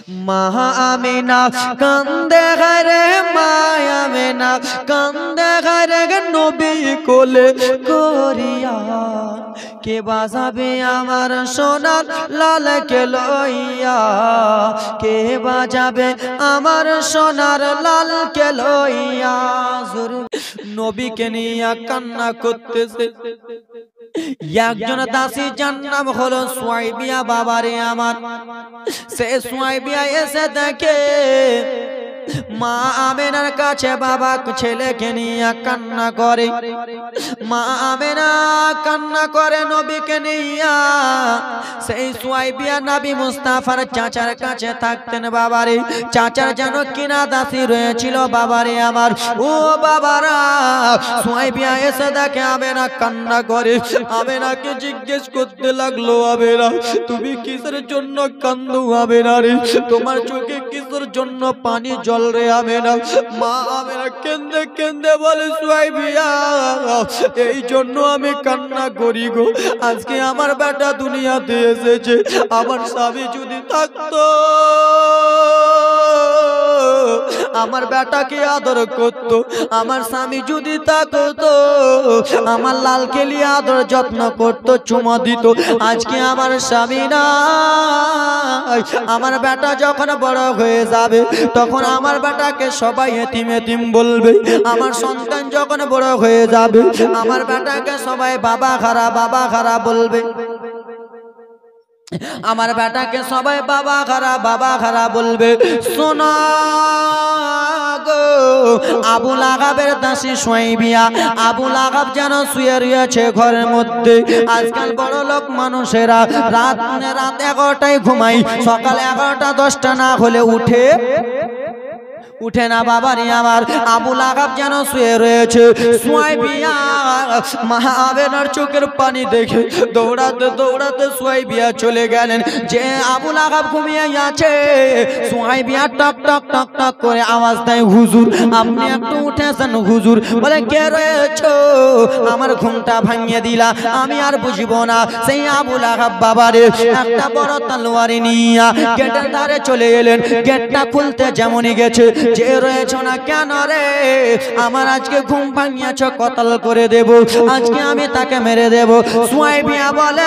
মা আমিনা কান্দে ঘরে, মা আমিনা কান্দে ঘরে নবী কোলে করিয়া। কে বাজাবে আমার সোনার লালকে লইয়া, কে বাজাবে আমার সোনার লালকে লইয়া। নবীকে নিয়ে কান্না করতেছে। একজন দাসী যার নাম হলো সুয়াইবিয়া। বাবারে আমার, সে সুয়াইবিয়া এসে দেখে মা আমেনার কাছে বাবা ছেলেকে নিয়ে কান্না করে। মা আমেনা কান্না করে নবীকে নিয়ে। সেই সুয়াইবিয়া নবী মুস্তাফার চাচার কাছে থাকতেন। বাবারে, চাচার যেন কিনা দাসী রয়েছিল। বাবারে আমার, ও বাবারা, সুয়াইবিয়া এসে দেখে আমেনা কান্না করে। আমেনাকে জিজ্ঞেস করতে লাগলো, আমেনা তুমি কিসের জন্য কান্দো? আমেনা রে, তোমার চোখে কিসের জন্য পানি জল রে? আমেনা, মা আমেনা কেন্দে কেন্দে বলে, সুয়াইবিয়া এই জন্য আমি কান্না করি গো, আজকে আমার বেটা দুনিয়াতে এসেছে। আমার স্বামী যদি থাকতো, আমার বেটাকে আদর করত। আমার স্বামী যদি থাকতো, আমার লালকে নিয়ে আদর যত্ন করত, চুমা দিত। আজকে আমার স্বামী নাই। আমার বেটা যখন বড় হয়ে যাবে, তখন আমার বেটাকে সবাই এতিম এতিম বলবে। আমার সন্তান যখন বড় হয়ে যাবে, আমার বেটাকে সবাই বাবা খারাপ বাবা খারাপ বলবে। আমার বেটাকে সবাই বাবা খারাপ বলবে। শোনা গো, আবুল আগাবের দাসী সুয়াইবিয়া। আবুল আগাব যেন শুয়ে রয়েছে ঘরের মধ্যে। আজকাল বড় লোক মানুষেরা রাত 11টায় ঘুমাই, সকাল 11টা 10টা না হলে উঠে না। বাবারে আমার, আবুল আগাব যেন শুয়ে রয়েছে। সুয়াইবিয়া মা আমেনার চোখের পানি দেখে দৌড়াতে দৌড়াতে সুয়াইবিয়া চলে গেলেন। যে আবুল আগাব ঘুমিয়ে আছে, সুয়াইবিয়া টক টক টক টক করে আওয়াজ দেয়, হুজুর আপনি একটু উঠেছেন? হুজুর বলে, কে রয়েছো? আমার ঘুমটা ভাঙিয়ে দিলা, আমি আর বুঝব না। সেই আবুল আগাব বাবারে একটা বড় তলোয়ারি নিয়ে গেটের ধারে চলে এলেন। গেটটা খুলতে যেমনই গেছে, যে রয়েছ না কেন রে? আমার আজকে ঘুম ভাঙিয়েছ, কতল করে দেব, আজকে আমি তাকে মেরে দেব। সুয়াইবিয়া বলে,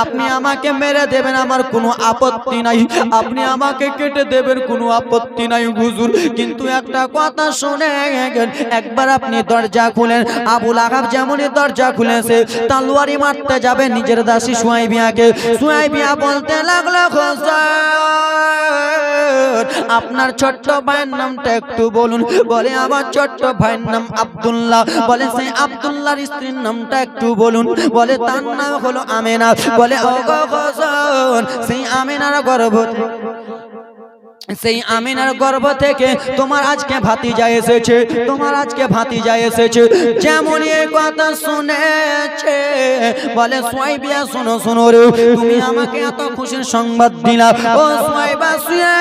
আপনি আমাকে মেরে দেবেন, আমার কোনো আপত্তি নাই। আপনি আমাকে কেটে দেবেন, কোনো আপত্তি নাই হুজুর। কিন্তু একটা কথা শুনে, একবার আপনি দরজা খুলেন। আবুল আগাব যেমনই দরজা খুলেছে, তলোয়ারি মারতে যাবে নিজের দাসী সুয়াইবিয়াকে। সুয়াইবিয়া বলতে লাগলো, আপনার ছোট্ট ভাইয়ের নামটা একটু বলুন। বলে, আমার ছোট্ট ভাইয়ের নাম আব্দুল্লাহ। বলে, সেই আব্দুল্লাহর স্ত্রীর নামটা একটু বলুন। বলে, তার নাম হলো আমেনা। বলে, সেই আমেনার গর্ভ, সেই আমিনার গর্ভ থেকে তোমার আজকে ভাতিজা এসেছে, তোমার আজকে ভাতিজা এসেছে। যেমন এই কথা শুনেছে, বলে, সুয়াইবিয়া শোনো শোনো রে, তুমি আমাকে এত খুশির সংবাদ দিলা। ও সুয়াইবা, শুয়ে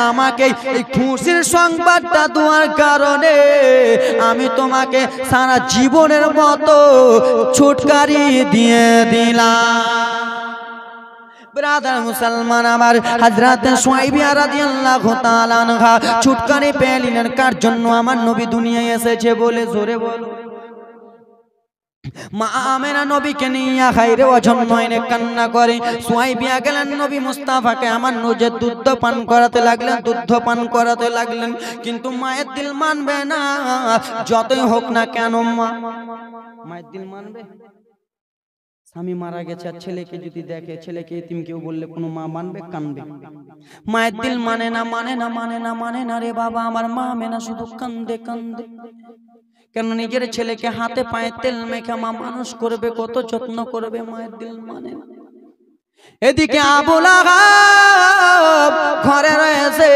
আমাকে এই খুশির সংবাদটা দেওয়ার কারণে আমি তোমাকে সারা জীবনের মতো ছুটকারি দিয়ে দিলাম। ব্রাদার মুসলমান আমার, হযরত সুয়াইবিয়া রাদিয়াল্লাহু তাআলা আনহা ছুটকারি পেলেন। কার জন্য? আমার নবী দুনিয়ায় এসেছে বলে। জোরে বলো। মা আমেনা নবীকে নিয়ে খাইরে অজন্ময়নে কান্না করে। সুয়াইবিয়া গেলেন নবী মুস্তাফাকে আমার নজে দুধ পান করাতে লাগলেন, দুধ পান করাতে লাগলেন। কিন্তু মায়ের দিল মানবে না, যতই হোক না কেন। মায়ের দিল মানবে? স্বামী মারা গেছে আর ছেলেকে যদি দেখে, ছেলেকে এতিম কেউ বললে কোনো মা মানবে? কানবে। মায়ের দিল মানে না, মানে না, মানে না, মানে না রে বাবা আমার। মা মেনা শুধু কান্দে কান্দে। কেন? নিজের ছেলেকে হাতে পায়ে তেল মেখে মা মানুষ করবে, কত যত্ন করবে, মায়ের দিল মানে না। এদিকে আবুল আগাব ঘরে রয়েছে।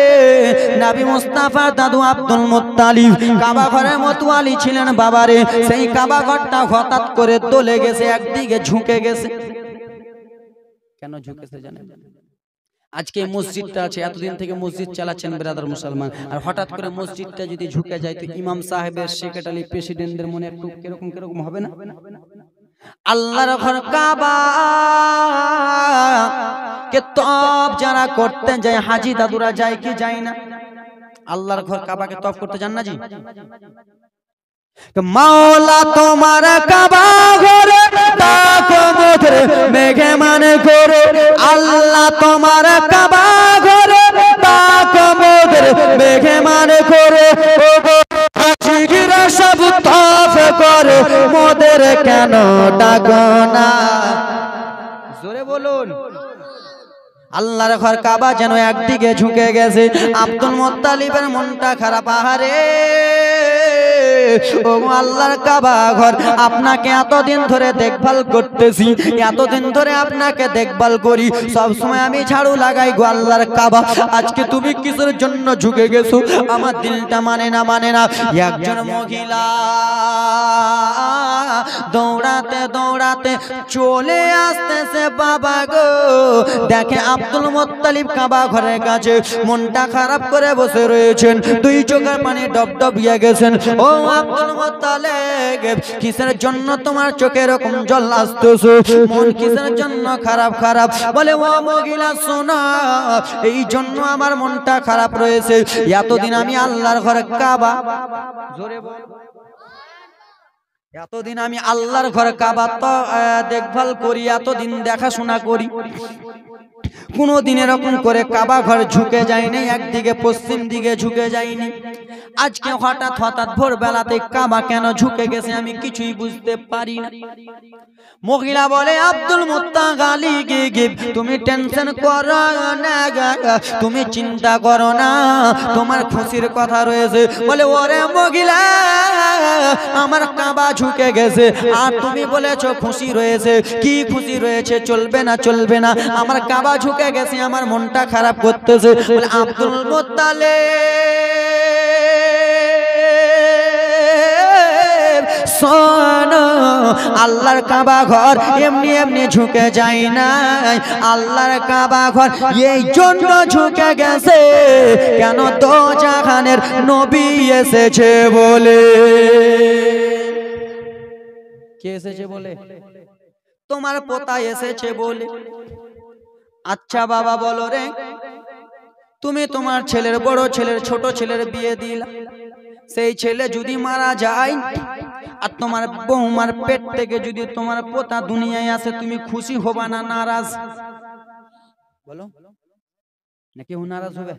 নবী মুস্তাফার দাদু আব্দুল মুত্তালিব কাবা ঘরের মতোয়ালি ছিলেন। বাবারে, সেই কাবা ঘরটা হঠাৎ করে দলে গেছে, একদিকে ঝুঁকে গেছে। কেন ঝুঁকেছে জানেন? আজকে মসজিদটা আছে, এতদিন থেকে মসজিদ চালাচ্ছেন ব্রাদার মুসলমান, আর হঠাৎ করে মসজিদটা যদি ঝুঁকে যায়, তো ইমাম সাহেবের, সেক্রেটারি, প্রেসিডেন্টদের মনে একটু কিরকম কিরকম হবে না? আল্লাহর ঘর কাবা, কে তওয়াফ যারা করতে যায় হাজি দাদুরা যায় কি যায় না? আল্লাহর ঘর কাবাকে তওয়াফ করতে যান না জি? মাওলা তোমার কাবা ঘরে তাকমুদ্রে মেঘমান করে, আল্লাহ তোমার কাবা ঘরে তাকমুদ্রে মেঘমান করে, হাজিরা সব তওয়াফ করে, মোদের কেন ডাকো না? জোরে বলুন। আল্লাহর ঘর কাবা যেন একদিকে ঝুঁকে গেছে। আব্দুল মুত্তালিবের মনটা খারাপ। আহারে ও আল্লাহর কাবা ঘর, আপনাকে এতদিন ধরে দেখভাল করতেছি, এতদিন ধরে আপনাকে দেখভাল করি, সব সময় আমি ঝাড়ু লাগাই গো আল্লাহর কাবা, আজকে তুমি কিসের জন্য ঝুঁকে গেছো? আমার দিলটা মানে না। একজন মহিলা দৌড়াতে দৌড়াতে চলে আসতেছে বাবা গো, দেখে আব্দুল মুত্তালিব কাবা ঘরের কাছে, মনটা খারাপ করে বসে রয়েছেন, দুই চোখের পানি ডবডবিয়ে গেছেন। ও আব্দুল মুত্তালিব, কিসের জন্য তোমার চোখে এরকম জল আসতেছে? মন কিসের জন্য খারাপ? বলে ও মহিলা শোনা, এই জন্য আমার মনটা খারাপ রয়েছে, এতদিন আমি আল্লাহর ঘরে কাবা, জোরে বল, এতদিন আমি আল্লাহর ঘর কাবা তো দেখভাল করি, এতদিন দেখাশোনা করি, কোনদিন এরকম করে কাবা ঘর ঝুঁকে যায়নি, একদিকে পশ্চিম দিকে ঝুঁকে যায়নি। আজকে হঠাৎ ভোরবেলাতে কাবা কেন ঝুঁকে গেছে আমি কিছুই বুঝতে পারি না। মহিলা বলে আব্দুল মুত্তালিব, তুমি টেনশন করো না, তুমি চিন্তা করো না, তোমার খুশির কথা রয়েছে। বলে ওরে মহিলা, আমার কাবা ঝুঁকে গেছে আর তুমি বলেছো খুশি রয়েছে, কি খুশি রয়েছে? চলবে না, আমার কাবা ঝুঁকে গেছে, আমার মনটা খারাপ করতেছে। বলে আব্দুল মুত্তালিব শোনো, আল্লাহর কাবা ঘর এমনি এমনি ঝুঁকে যায় না, আল্লাহর কাবা ঘর এই জন্য ঝুঁকে গেছে, কেন তো জাহানের নবী এসেছে বলে। কে এসেছে বলে? তোমার পোতা এসেছে বলে। আচ্ছা বাবা বলো রে, তুমি তোমার ছেলের, বড় ছেলের, ছোট ছেলের বিয়ে দিলা, সেই ছেলে যদি মারা যায় আর তোমার বৌমার পেট থেকে যদি তোমার পোতা দুনিয়ায় আসে, তুমি খুশি হবা না নারাজ? বলো না, কেউ নারাজ হবে?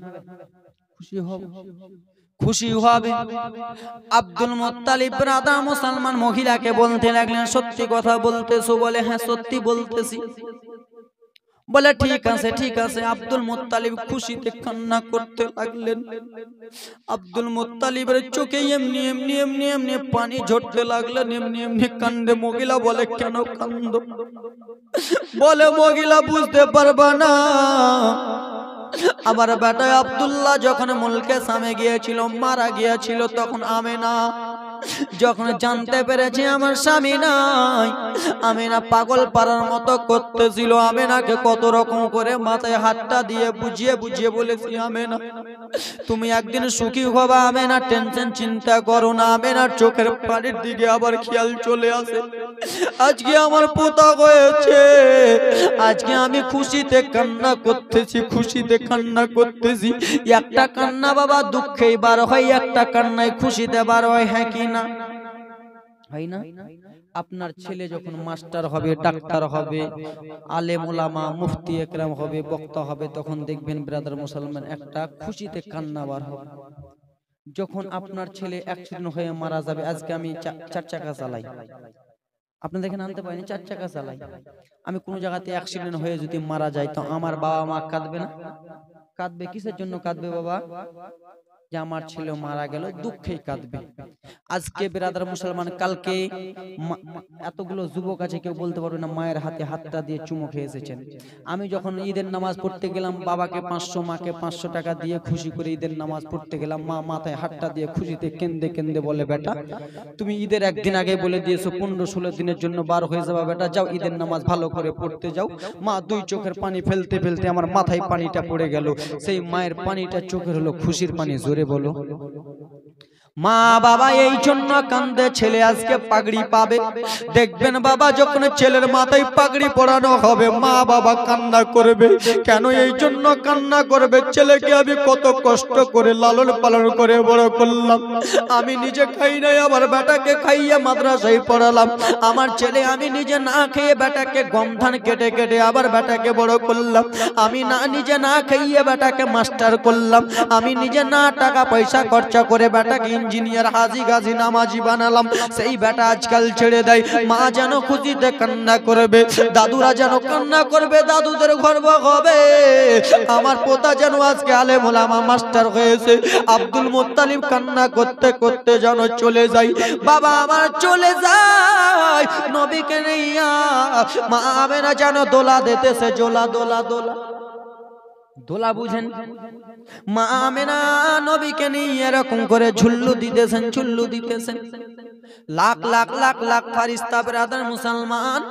খুশি হবে। আব্দুল মুত্তালিব রাদা মুসলমান মহিলাকে বলতে লাগলেন, সত্যি কথা বলতেছো? বলে হ্যাঁ সত্যি বলতেছি। বলে ঠিক আছে। আব্দুল মুত্তালিব খুশিতে কান্না করতে লাগলেন। আব্দুল মুত্তালিবের চোখে এমনি পানি ঝরতে লাগলেন, এমনি কান্দে। মহিলা বলে কেন কান্দো? বলে মহিলা বুঝতে পারবা না, আমার বেটা আব্দুল্লাহ যখন মুলকে সামে গিয়েছিল, মারা গিয়েছিল, তখন আমেনা যখন জানতে পেরেছি আমার স্বামী নাই, আমেনা পাগল পারার মতো করতেছিল। আমেনাকে কত রকম করে মাথায় হাতটা দিয়ে বুঝিয়ে বলেছি, আমেনা তুমি একদিন সুখী হবা, আমেনা টেনশন চিন্তা করো না। আমেনার চোখের পানির দিকে আবার খেয়াল চলে আসে, আজকে আমার পোতা হয়েছে, আজকে আমি খুশিতে কান্না করতেছি। একটা কান্না বাবা দুঃখেই বার হয়, একটা কান্নায় খুশিতে বার হয়, হ্যাঁ কি না? হয় না? আপনার ছেলে যখন মাস্টার হবে, ডাক্তার হবে, আলেম ওলামা, মুফতি একরাম হবে, বক্তা হবে, তখন দেখবেন ব্রাদার মুসলমান একটা খুশিতে কান্না বার হবে। যখন আপনার ছেলে অ্যাক্সিডেন্ট হয়ে মারা যাবে, আজকে আমি 4 চাকা চালাই, আপনাদের এখানে আনতে পারিনি, 4 চাকা চালাই, আমি কোন জায়গাতে অ্যাক্সিডেন্ট হয়ে যদি মারা যায়, তো আমার বাবা মা কাঁদবে না? কাঁদবে। কিসের জন্য কাঁদবে বাবা? যে আমার ছেলে মারা গেল, দুঃখেই কাঁদবে। আজকে ব্রাদার মুসলমান, কালকে এতগুলো যুবক আছে, কেউ বলতে পারবে না মায়ের হাতে হাতটা দিয়ে চুমু খেয়ে এসেছেন। আমি যখন ঈদের নামাজ পড়তে গেলাম, বাবাকে 500, মাকে 500 টাকা দিয়ে খুশি করে ঈদের নামাজ পড়তে গেলাম, মা মাথায় হাতটা দিয়ে খুশিতে কেন্দে বলে, বেটা তুমি ঈদের একদিন আগে বলে দিয়েছো 15-16 দিনের জন্য বার হয়ে যাবা, বেটা যাও ঈদের নামাজ ভালো করে পড়তে যাও। মা দুই চোখের পানি ফেলতে আমার মাথায় পানিটা পড়ে গেল, সেই মায়ের পানিটা চোখের হলো খুশির পানি। জোরে বলো। মা বাবা এই জন্য কান্দে, ছেলে আজকে পাগড়ি পাবে। দেখবেন বাবা যখন ছেলের মাথায় পাগড়ি পরানো হবে মা বাবা কান্না করবে। কেন এই জন্য কান্না করবে? ছেলেকে আমি কত কষ্ট করে লালন পালন করে বড় করলাম, আমি নিজে খাই নাই, আমার বেটাকে খাইয়ে মাদ্রাসায় পড়ালাম। আমার ছেলে আমি নিজে না খেয়ে বেটাকে গম ধান কেটে কেটে আবার বেটাকে বড় করলাম। আমি না নিজে না খাইয়ে বেটাকে মাস্টার করলাম। আমি নিজে না টাকা পয়সা খরচা করে বেটাকে ইঞ্জিনিয়ার, হাজি, গাজী, নামাজি বানালাম। সেই বেটা আজকাল ছেড়ে দেয়। মা যেন খুশিতে কান্না করবে, দাদুরা যেন কান্না করবে, দাদুদের গর্ব হবে আমার পোতা যেন আজকে আলেম ওলামা মাস্টার হয়েছে। আব্দুল মুত্তালিব কান্না করতে করতে যেন চলে যায়। বাবা আমার চলে যায় নবীকে নিয়া। মা আমেনা যেন দোলা দিতেছে, জোলা দোলা দোলা দোলা বুঝেন? মা আমেনা নবীকে নিয়ে এরকম করে ঝুল্লু দিতেছেন, ঝুল্লু দিতেছেন। লাখ লাখ লাখ লাখ ফারিস্তা ব্রাদার মুসলমান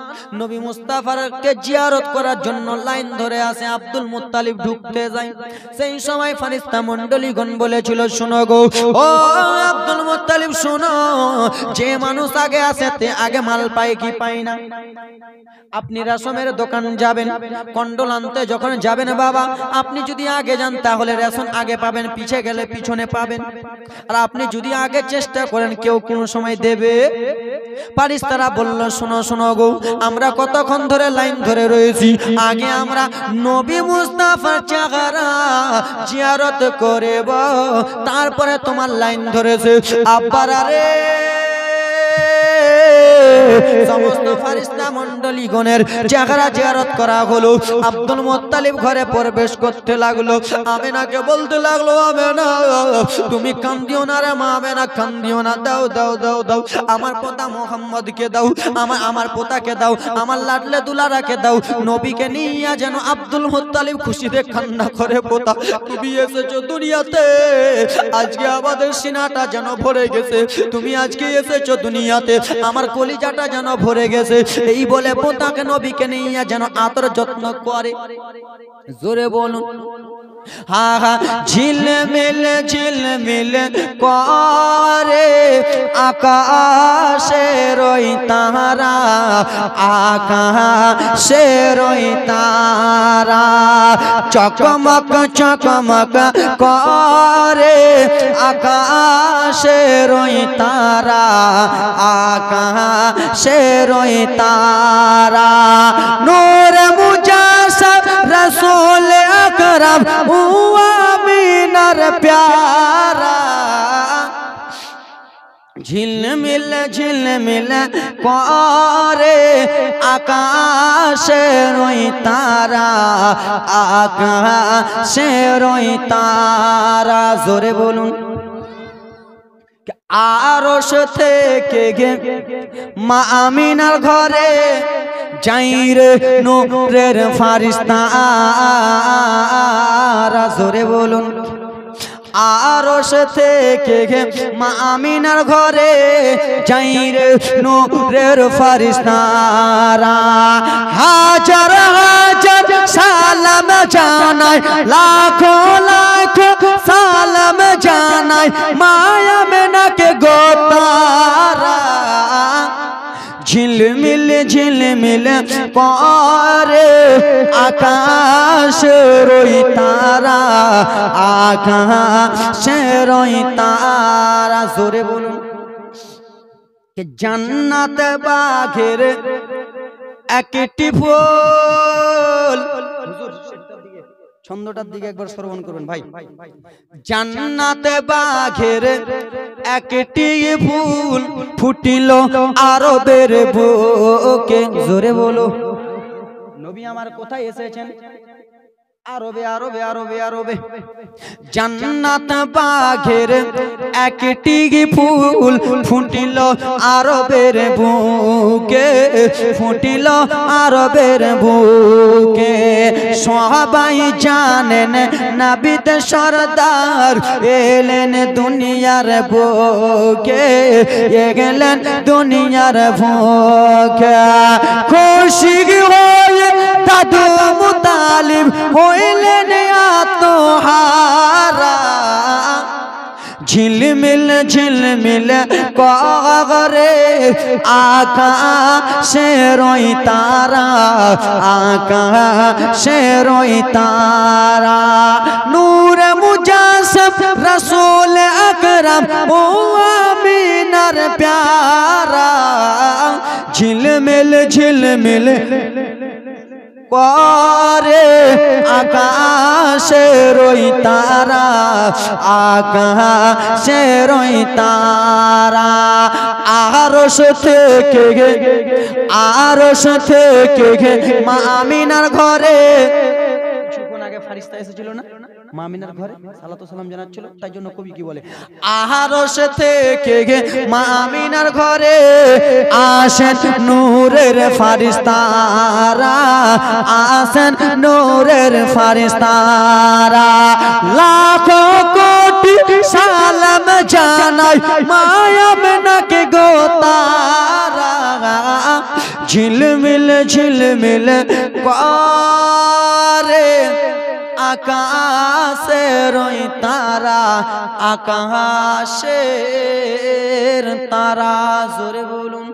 নবী মুস্তাফাকে জিয়ারত করার জন্য লাইন ধরে আছে। আব্দুল মুত্তালিব ঢুকতে যায়। সেই সময় ফারিস্তা মণ্ডলীগণ বলেছিল, শোনো গো ও আব্দুল মুত্তালিব শোনো, যে মানুষ আগে আসে তে আগে মাল পায় কি পায় না? আপনি রেশমের দোকান যাবেন, কন্ডল আনতে যখন যাবেন বাবা, আপনি যদি আগে যান তাহলে রেশন আগে পাবেন, পিছে গেলে পিছনে পাবেন। আর আপনি যদি আগে চেষ্টা করেন কেউ কোনো সময় দেবে। ফারিস্তারা বলল, শোনো শোনো গো, আমরা কতক্ষণ ধরে লাইন ধরে রয়েছি, আগে আমরা নবী মুস্তাফার চেহারা জিয়ারত করব, তারপরে তোমার লাইন ধরেছে। আব্বার আরে সমস্ত ফারিস্তা মণ্ডলীগণের চেহারা জিয়ারত করা হলো। আব্দুল মুত্তালিব ঘরে প্রবেশ করতে লাগলো। আমেনাকে বলতে লাগলো, আমেনা তুমি কান্দিও না রে মা, আমেনা কান্দিও না, দাও দাও দাও দাও আমার পোতা মোহাম্মদকে দাও, আমার পোতাকে দাও, আমার লাডলে দুলারাকে দাও। নবীকে নিয়ে যেন আব্দুল মুত্তালিব খুশিতে কান্না করে, পোতা তুমি এসেছো দুনিয়াতে, আজকে আমাদের সিনাটা যেন ভরে গেছে, তুমি আজকে এসেছো দুনিয়াতে, আমার কলিজাটা যেন ভরে গেছে। এই বলে পোতাকে নবীকে নিয়ে যেন আদর যত্ন করে। জোরে বলুন হা হা। ঝিলমিল ঝিলমিল করে আকাশের ওই তারা, আকাশের ওই তারা, চকমক চকমক করে আকাশের ওই তারা, আকাশের ওই তারা। নূর মুজাসসাম রাসূল আকরাম ও আমিনার প্যারা, ঝিলমিল ঝিলমিল করে আকাশের ওই তারা, আকাশের ওই তারা। জোরে বলুন। আরশ থেকে গে মা আমিনার ঘরে যাই রে নূরের ফারিস্তারা। জোরে বলুন। আরশ থেকে গে মা আমিনার ঘরে যাই রে নূরের ফারিস্তারা। হাজার হাজার সালাম জানাই, লাখো লাখো সালাম জানাই মা আমিনাকে গো তারা। ঝিলমিল ঝিলমিল করে আকাশের ওই তারা, আকাশের ওই তারা। জোরে বলুন। জান্নাত বাঘের একটি ফুল, ছন্দটার দিকে একবার শ্রবণ করবেন ভাই। জান্নাত বাঘের একটি ফুল ফুটিল আরবের বুকে। জোরে বলো। নবী আমার কোথায় এসেছেন? আরবে আরবে আরবে আরবে। জান্নাত বাঘের একটি ফুল ফুটিল আরবের বুকে, ফুটিল আরবের বুকে। সবাই জানেন নবীতে সরদার এলেন দুনিয়ার বুকে, গেলেন দুনিয়ার বুকে। খুশি হয়ে দাদু মুতালিব হইলেন আত্মহারা, ঝিলমিল ঝিলমিল করে আকাশের ওই তারা, আকাশের ওই তারা। নূরে মুজাসসাম রাসূল আকরাম ও আমিনার প্যারা, ঝিলমিল ঝিলমিল করে আকাশের ওই তারা, আকাশের ওই তারা। আরশ থেকে মা আমিনার ঘরে, কিছুক্ষণ আগে ফারিস্তা এসেছিল না মা আমিনার ঘরে, সালাতু সালাম জানাচ্ছিল, তাই জন্য কবি কি বলে, আরশ থেকে মা আমিনার ঘরে আসেন নূরের ফারিস্তারা, আসেন নূরের ফারিস্তারা। লাখো কোটি সালাম জানাই মা আমিনাকে গো তারা, ঝিলমিল ঝিলমিল করে আকাশের ওই তারা, আকাশের তারা। জোরে বলুন।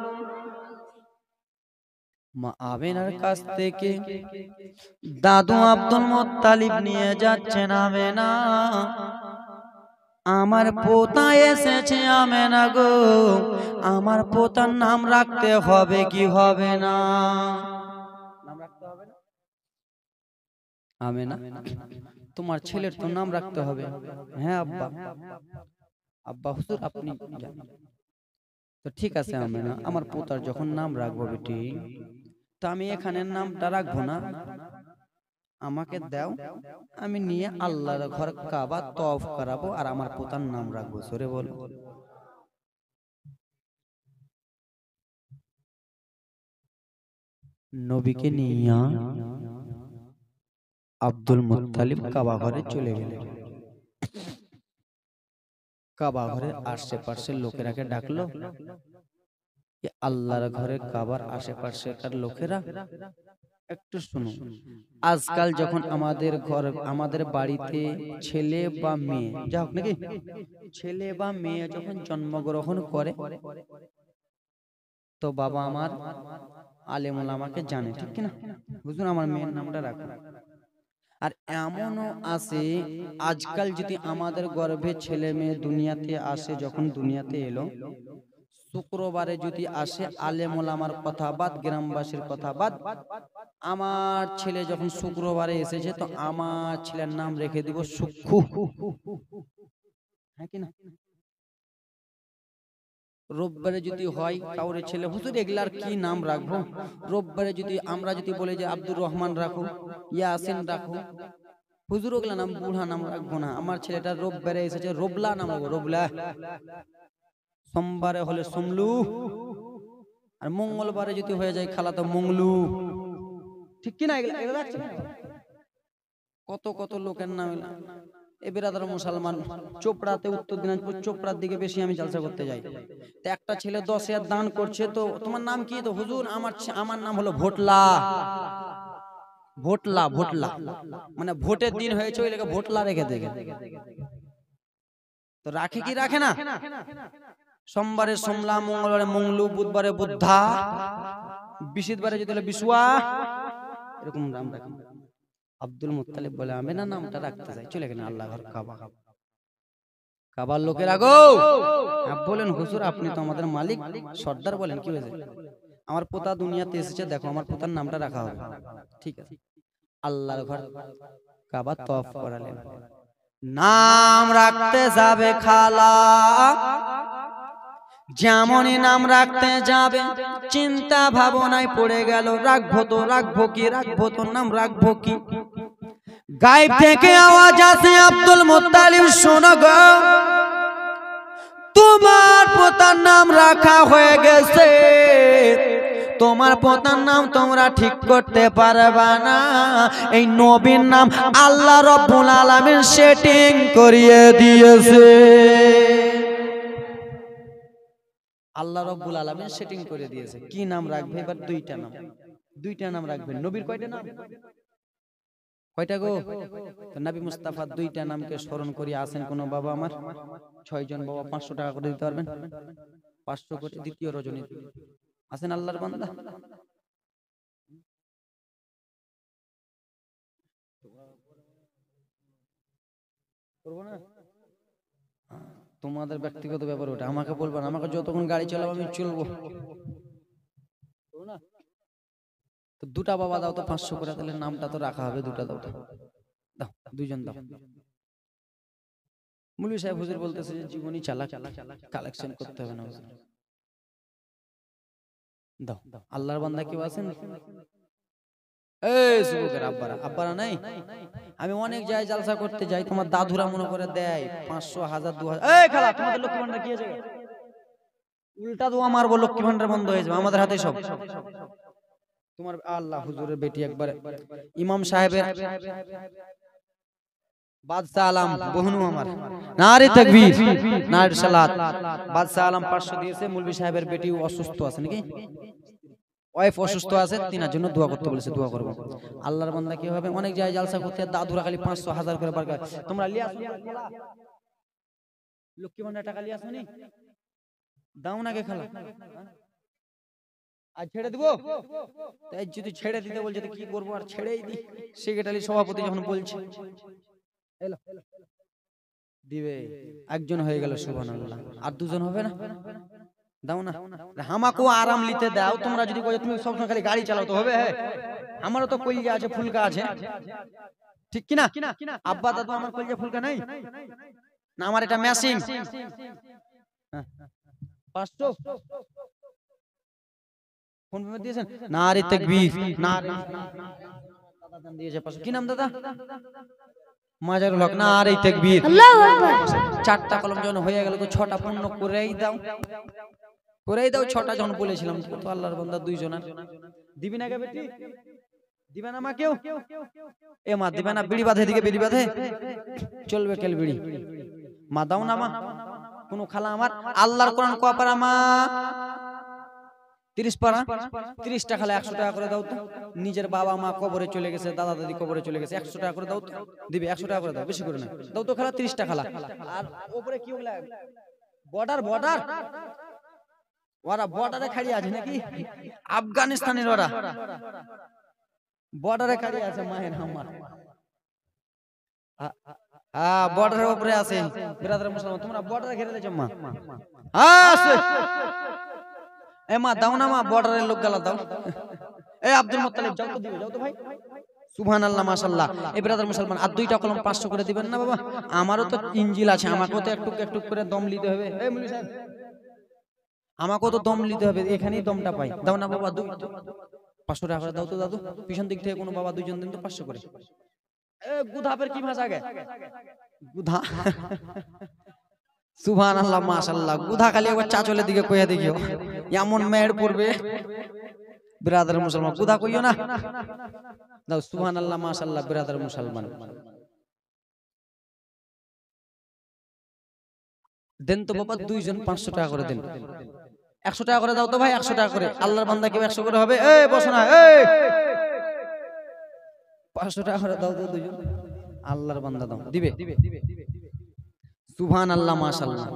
মা আমিনার কাছ থেকে দাদু আব্দুল মুত্তালিব নিয়ে যাচ্ছেন আমেনা, আমার পোতা এসেছে আমেনা গো, আমার পোতার নাম রাখতে হবে কি হবে না? নাম রাখতে হবে না আমেনা? তোমার ছেলের তো নাম রাখতে হবে। হ্যাঁ আব্বা। আব্বা হুজুর আপনি তো ঠিক আছে আমেনা, আমার পোতার যখন নাম রাখবো বেটি, তো আমি এখানে নামটা রাখবো না, আমাকে দাও, আমি নিয়ে আল্লাহর ঘর কাবা তওয়াফ করাবো আর আমার পোতার নাম রাখবো। সরে বল। নবীকে নিয়ে আব্দুল মুত্তালিব কাবা ঘরে চলে গেলেন। কাবা ঘরের আশেপাশের লোকেরাকে ডাকলো, আল্লাহর ঘরে কাবার আশেপাশেকার লোকেরা একটু শুনো, আজকাল যখন আমাদের ঘর আমাদের বাড়িতে ছেলে বা মেয়ে, যা হোক নাকি, ছেলে বা মেয়ে যখন জন্মগ্রহণ করে তো বাবা আমার আলেম ওলামাকে জানে, ঠিক কিনা? বুঝুন, আমার মেয়ের নামটা রাখুন। আর এমনও আছে আজকাল যদি আমাদের গর্ভে ছেলে মেয়ে দুনিয়াতে আসে, যখন দুনিয়াতে এলো, শুক্রবারে যদি আসে, আলেম ওলামার কথা বাদ, গ্রামবাসীর কথা বাদ, আমার ছেলে যখন শুক্রবারে এসেছে তো আমার ছেলের নাম রেখে দিব সুক্ষু। হ্যাঁ কিনা? রোববারে যদি হয় কাউরে ছেলে, হুজুর এগুলার কি নাম রাখবো? রোববারে যদি আমরা যদি বলি যে আব্দুর রহমান রাখো, ইয়াসিন রাখো, হুজুর ওগুলা নাম বুড়া নাম রাখবো না, আমার ছেলেটা রোববারে এসেছে রোবলা নাম রাখবো, রোবলা। সোমবারে হলে সোমলু, আর মঙ্গলবারে যদি হয়ে যায় খালা তো মঙ্গলু, ঠিক কিনা? এগুলা কত কত লোকের নাম। এ বেরাদার মুসলমান, চোপড়াতে, উত্তর দিনাজপুর চোপড়ার দিকে বেশি আমি জলসা করতে যাই, তো একটা ছেলে 10,000 দান করছে, তো তোমার নাম কি? তো হুজুর আমার নাম হলো ভোটলা। ভোটলা, ভোটলা মানে ভোটের দিন হয়েছে ওই লেগে ভোটলা রেখে দেবে। তো রাখে কি রাখে না? সোমবারে সোমলা, মঙ্গলবারে মঙ্গলু, বুধবারে বুদ্ধা, বৃহস্পতিবারে যদি হলো বিশুয়া, এরকম নাম রাখে। আব্দুল মুত্তালিব বলে আমি না নামটা রাখতে চাই, চলে গেলেন আল্লাহ ঘর কাবা। কাবার লোকের আগো বলেন, হুজুর আপনি তো আমাদের মালিক সর্দার, বলেন কি হয়েছে? আমার পোতা দুনিয়াতে এসেছে, দেখো আমার পোতার নামটা রাখা হবে। ঠিক আছে, আল্লাহর ঘর কাবা তওয়াফ করালেন। নাম রাখতে যাবে খালা, যেমনই নাম রাখতে যাবে চিন্তা ভাবনায় পড়ে গেল, রাখবো তো রাখবো কি, রাখবো তো নাম রাখবো কি। গায়েব থেকে আওয়াজ আসে, আব্দুল মুত্তালিব শোনো গো, তোমার পোতার নাম রাখা হয়ে গেছে, তোমার পোতার নাম তোমরা ঠিক করতে পারবা না, এই নবীর নাম আল্লাহ রাব্বুল আলামিন সেটিং করিয়ে দিয়েছে। আল্লাহ রাব্বুল আলামিন সেটিং করে দিয়েছে। কি নাম রাখবে? এবার দুইটা নাম রাখবেন। নবীর কয়টা নাম? কয়টা গো? তো নবী মুস্তাফার দুইটা নামকে স্মরণ করি আসেন কোন বাবা আমার 6 জন বাবা 500 টাকা করে দিতে পারবেন? 500 করে দ্বিতীয় রজনী আসেন আল্লাহর বান্দা। করবো না, তোমাদের ব্যক্তিগত ব্যাপার ওটা, আমাকে বলবেন। আমাকে যতক্ষণ গাড়ি চালাবো আমি চলবো না। তো দুটা বাবা দাও তো 500 করে, তাহলে নামটা তো রাখা হবে। দুটা দাও, দাও দুইজন দাও। মুলবি সাহেব হুজুর বলতেছে যে জীবনী চালা কালেকশন করতে হবে না হুজুর। দাও আল্লাহর বান্দা কেউ আছেন? এই যুবকের আব্বারা, আব্বারা নাই? আমি অনেক জায়গায় জালসা করতে যাই, তোমার দাদুরা মনে করে দেয় 500 1000 2000। এই খালা তোমাদের লক্ষ্মী ভান্ডার কি আছে? উল্টা দোয়া মারবো, লক্ষ্মী ভান্ডার বন্ধ হয়ে যাবে, আমাদের হাতে সব। তোমার আল্লাহ হুজুরের বেটি একবার ইমাম সাহেবের বাদশাহ আলম বহনু আমার, নারে তাকবীর নারে সালাত। বাদশাহ আলম 500 দিয়েছে। মুলবি সাহেবের বেটি অসুস্থ আছে নাকি, ওয়াইফ অসুস্থ আছে, তিনার জন্য দোয়া করতে বলেছে, দোয়া করব। আল্লাহর বান্দা কি হবে, অনেক জায়গায় জালসা করতে দাদুরা খালি 500 1000 করে বার করে। তোমরা লিয়া লক্ষ্মী ভান্ডার টাকা লিয়া শুনি দাও না কে খালা, আজ ছেড়ে দিব? তাই যদি ছেড়ে দিতে বলছে তো কি করবো, আর ছেড়েই দি। সেক্রেটারি সভাপতি যখন বলছে এলো দিবে, একজন হয়ে গেল সুবহানাল্লাহ, আর দুজন হবে না? দাও না, আমাকেও আরাম নিতে দাও। তোমরা যদি কই তুমি সবসময় খালি গাড়ি চালাও তো হবে? হ্যাঁ, আমারও তো কলজা আছে, ফুলকা আছে, ঠিক কি না? আব্বা দাদু আমার কলজা ফুলকা নাই না? আমার এটা মেশিন 500 ফোন পে দিয়েছেন। নারে তাকবীর নারে, দাদা দান দিয়েছে 500। কি নাম দাদা? মাজারুল হক। নারে তাকবীর, আল্লাহু আকবার। 4টা কলম যখন হয়ে গেল তো 6টা পূর্ণ করেই দাও, করেই দাও। 6টা যখন বলেছিলাম তো আল্লাহর বান্দা দুইজন দিবি না কে বেটি? দিবে না মা কেউ? এ মা দিবে না? বিড়ি বাঁধে, দিকে বিড়ি বাঁধে চলবে কেল বিড়ি? মা দাও না মা। কোন খালা আমার আল্লাহর কোরআন কয় পারা মা? 30 পারা। 30টা খালা 100 টাকা করে দাও তো। নিজের বাবা মা কবরে চলে গেছে, দাদা দাদি কবরে চলে গেছে, 100 টাকা করে দাও তো। দিবে 100 টাকা করে দাও, বেশি করে না দাও তো খালা। 30টা খালা। আর উপরে কি ওগুলা বর্ডার, বর্ডার ওরা বর্ডারে খাড়ি আছে নাকি? আফগানিস্তানের ওরা বর্ডারে খাড়ি আছে। মায়ের আমার বর্ডারের উপরে আছে। বিরাদর মুসলমান তোমরা বর্ডারে ঘিরে দিয়েছো মা। এ মা দাও না মা, বর্ডারের লোক গালা দাও। এ আব্দুল মুত্তালিব যাও তো, দিবে যাও তো ভাই। সুবহানাল্লাহ মাশাআল্লাহ। এই বিরাদর মুসলমান আর 2টা কলম 500 করে দিবেন না বাবা? আমারও তো ইঞ্জিল আছে, আমাকেও তো একটু একটু করে দম নিতে হবে। এই মুলি সাহেব আমাকেও তো দম নিতে হবে, এখানেই দমটা পাই। দাও না বাবা, 500 টাকা করে দাও তো দাদু। পিছন দিক থেকে কোনো বাবা দুইজন দিন তো 500 করে। এ গুধাপের কি ভাষা গে? গুধা। সুবহানাল্লাহ মাশাআল্লাহ। গুধা খালি একবার চাচলের দিকে কইয়া দেখিও, এমন মেয়ের পড়বে। বিরাদর মুসলমান গুধা কইও না, দাও। সুবহানাল্লাহ মাশাআল্লাহ। বিরাদর মুসলমান দেন তো বাবা, দুইজন 500 টাকা করে দেন। 100 টাকা করে দাও তো ভাই, 100 টাকা করে। আল্লাহর বান্দা কেউ 100 করে হবে? এই বসো না, এই 500 টাকা করে দাও তো দুইজন। আল্লাহর বান্দা দাও, দিবে। সুবহানাল্লাহ মাশাআল্লাহ।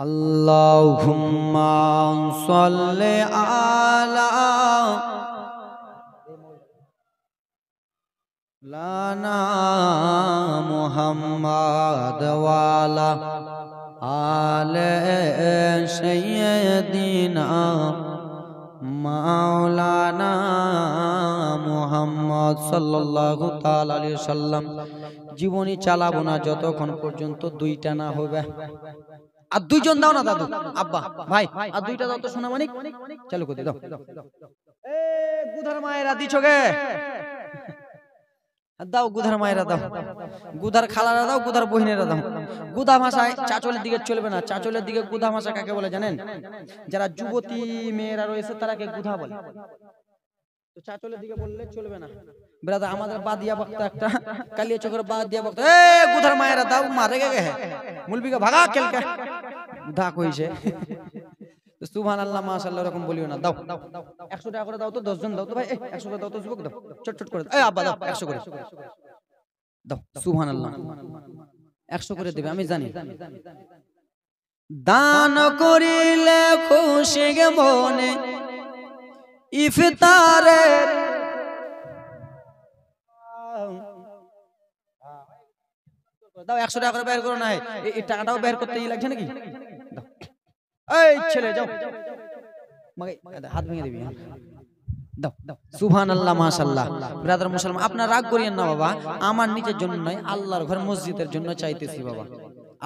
আল্লাহুম্মা সাল্লি আলা লানা মুহাম্মাদ ওয়ালা আলে সাইয়্যিদিনা মাওলানা মুহাম্মদ সাল্লাল্লাহু তাআলা আলাইহি ওয়াসাল্লাম। জীবনী চালাবো না যতক্ষণ পর্যন্ত 2টা না হবে। আর 2জন দাও না দাদু, আব্বা ভাই, আর 2টা দাও তো সোনা মানিক। চালু করে দাও। এ গুধার মায়েরা দিছো গে, দাও গুধার মায়েরা দাও, গুধার খালারা দাও, গুধার বহিনেরা দাও। গুধা ভাষায় চাচলের দিকে চলবে না। চাচলের দিকে গুধা ভাষা কাকে বলে জানেন? যারা যুবতী মেয়েরা রয়েছে তারাকে গুধা বলে। তো চাচলের দিকে বললে চলবে না। ব্রাদার আমাদের বাদিয়া বক্তা একটা কালিয়া চকের বাদিয়া বক্তা, এ গুধার মায়েরা দাও, মারে গে মুলবিকে ভাগা কেলকে গুধা কইছে। সুবহানাল্লাহ মাশাআল্লাহ। এরকম বলিও না, দাও 100 টাকা করে দাও তো, 10 জন দাও তো ভাই। 100 করে দাও তো যুবক, দাও চট করে এই আব্বা দাও 100 করে দাও সুবহানাল্লাহ 100 করে দেবে আমি জানি দান করিলে খুশি মনে ইফতারে দাও 100 টাকা করে বের করো না এই টাকাটাও বের করতে লাগছে নাকি দাও এই ছেলে যাও মাগে হাত ভেঙে দিবি দাও সুবহানাল্লাহ মাশাআল্লাহ ব্রাদার মুসলমান আপনারা রাগ করিয়েন না বাবা আমার নিজের জন্য নয় আল্লাহর ঘর মসজিদের জন্য চাইতেছি বাবা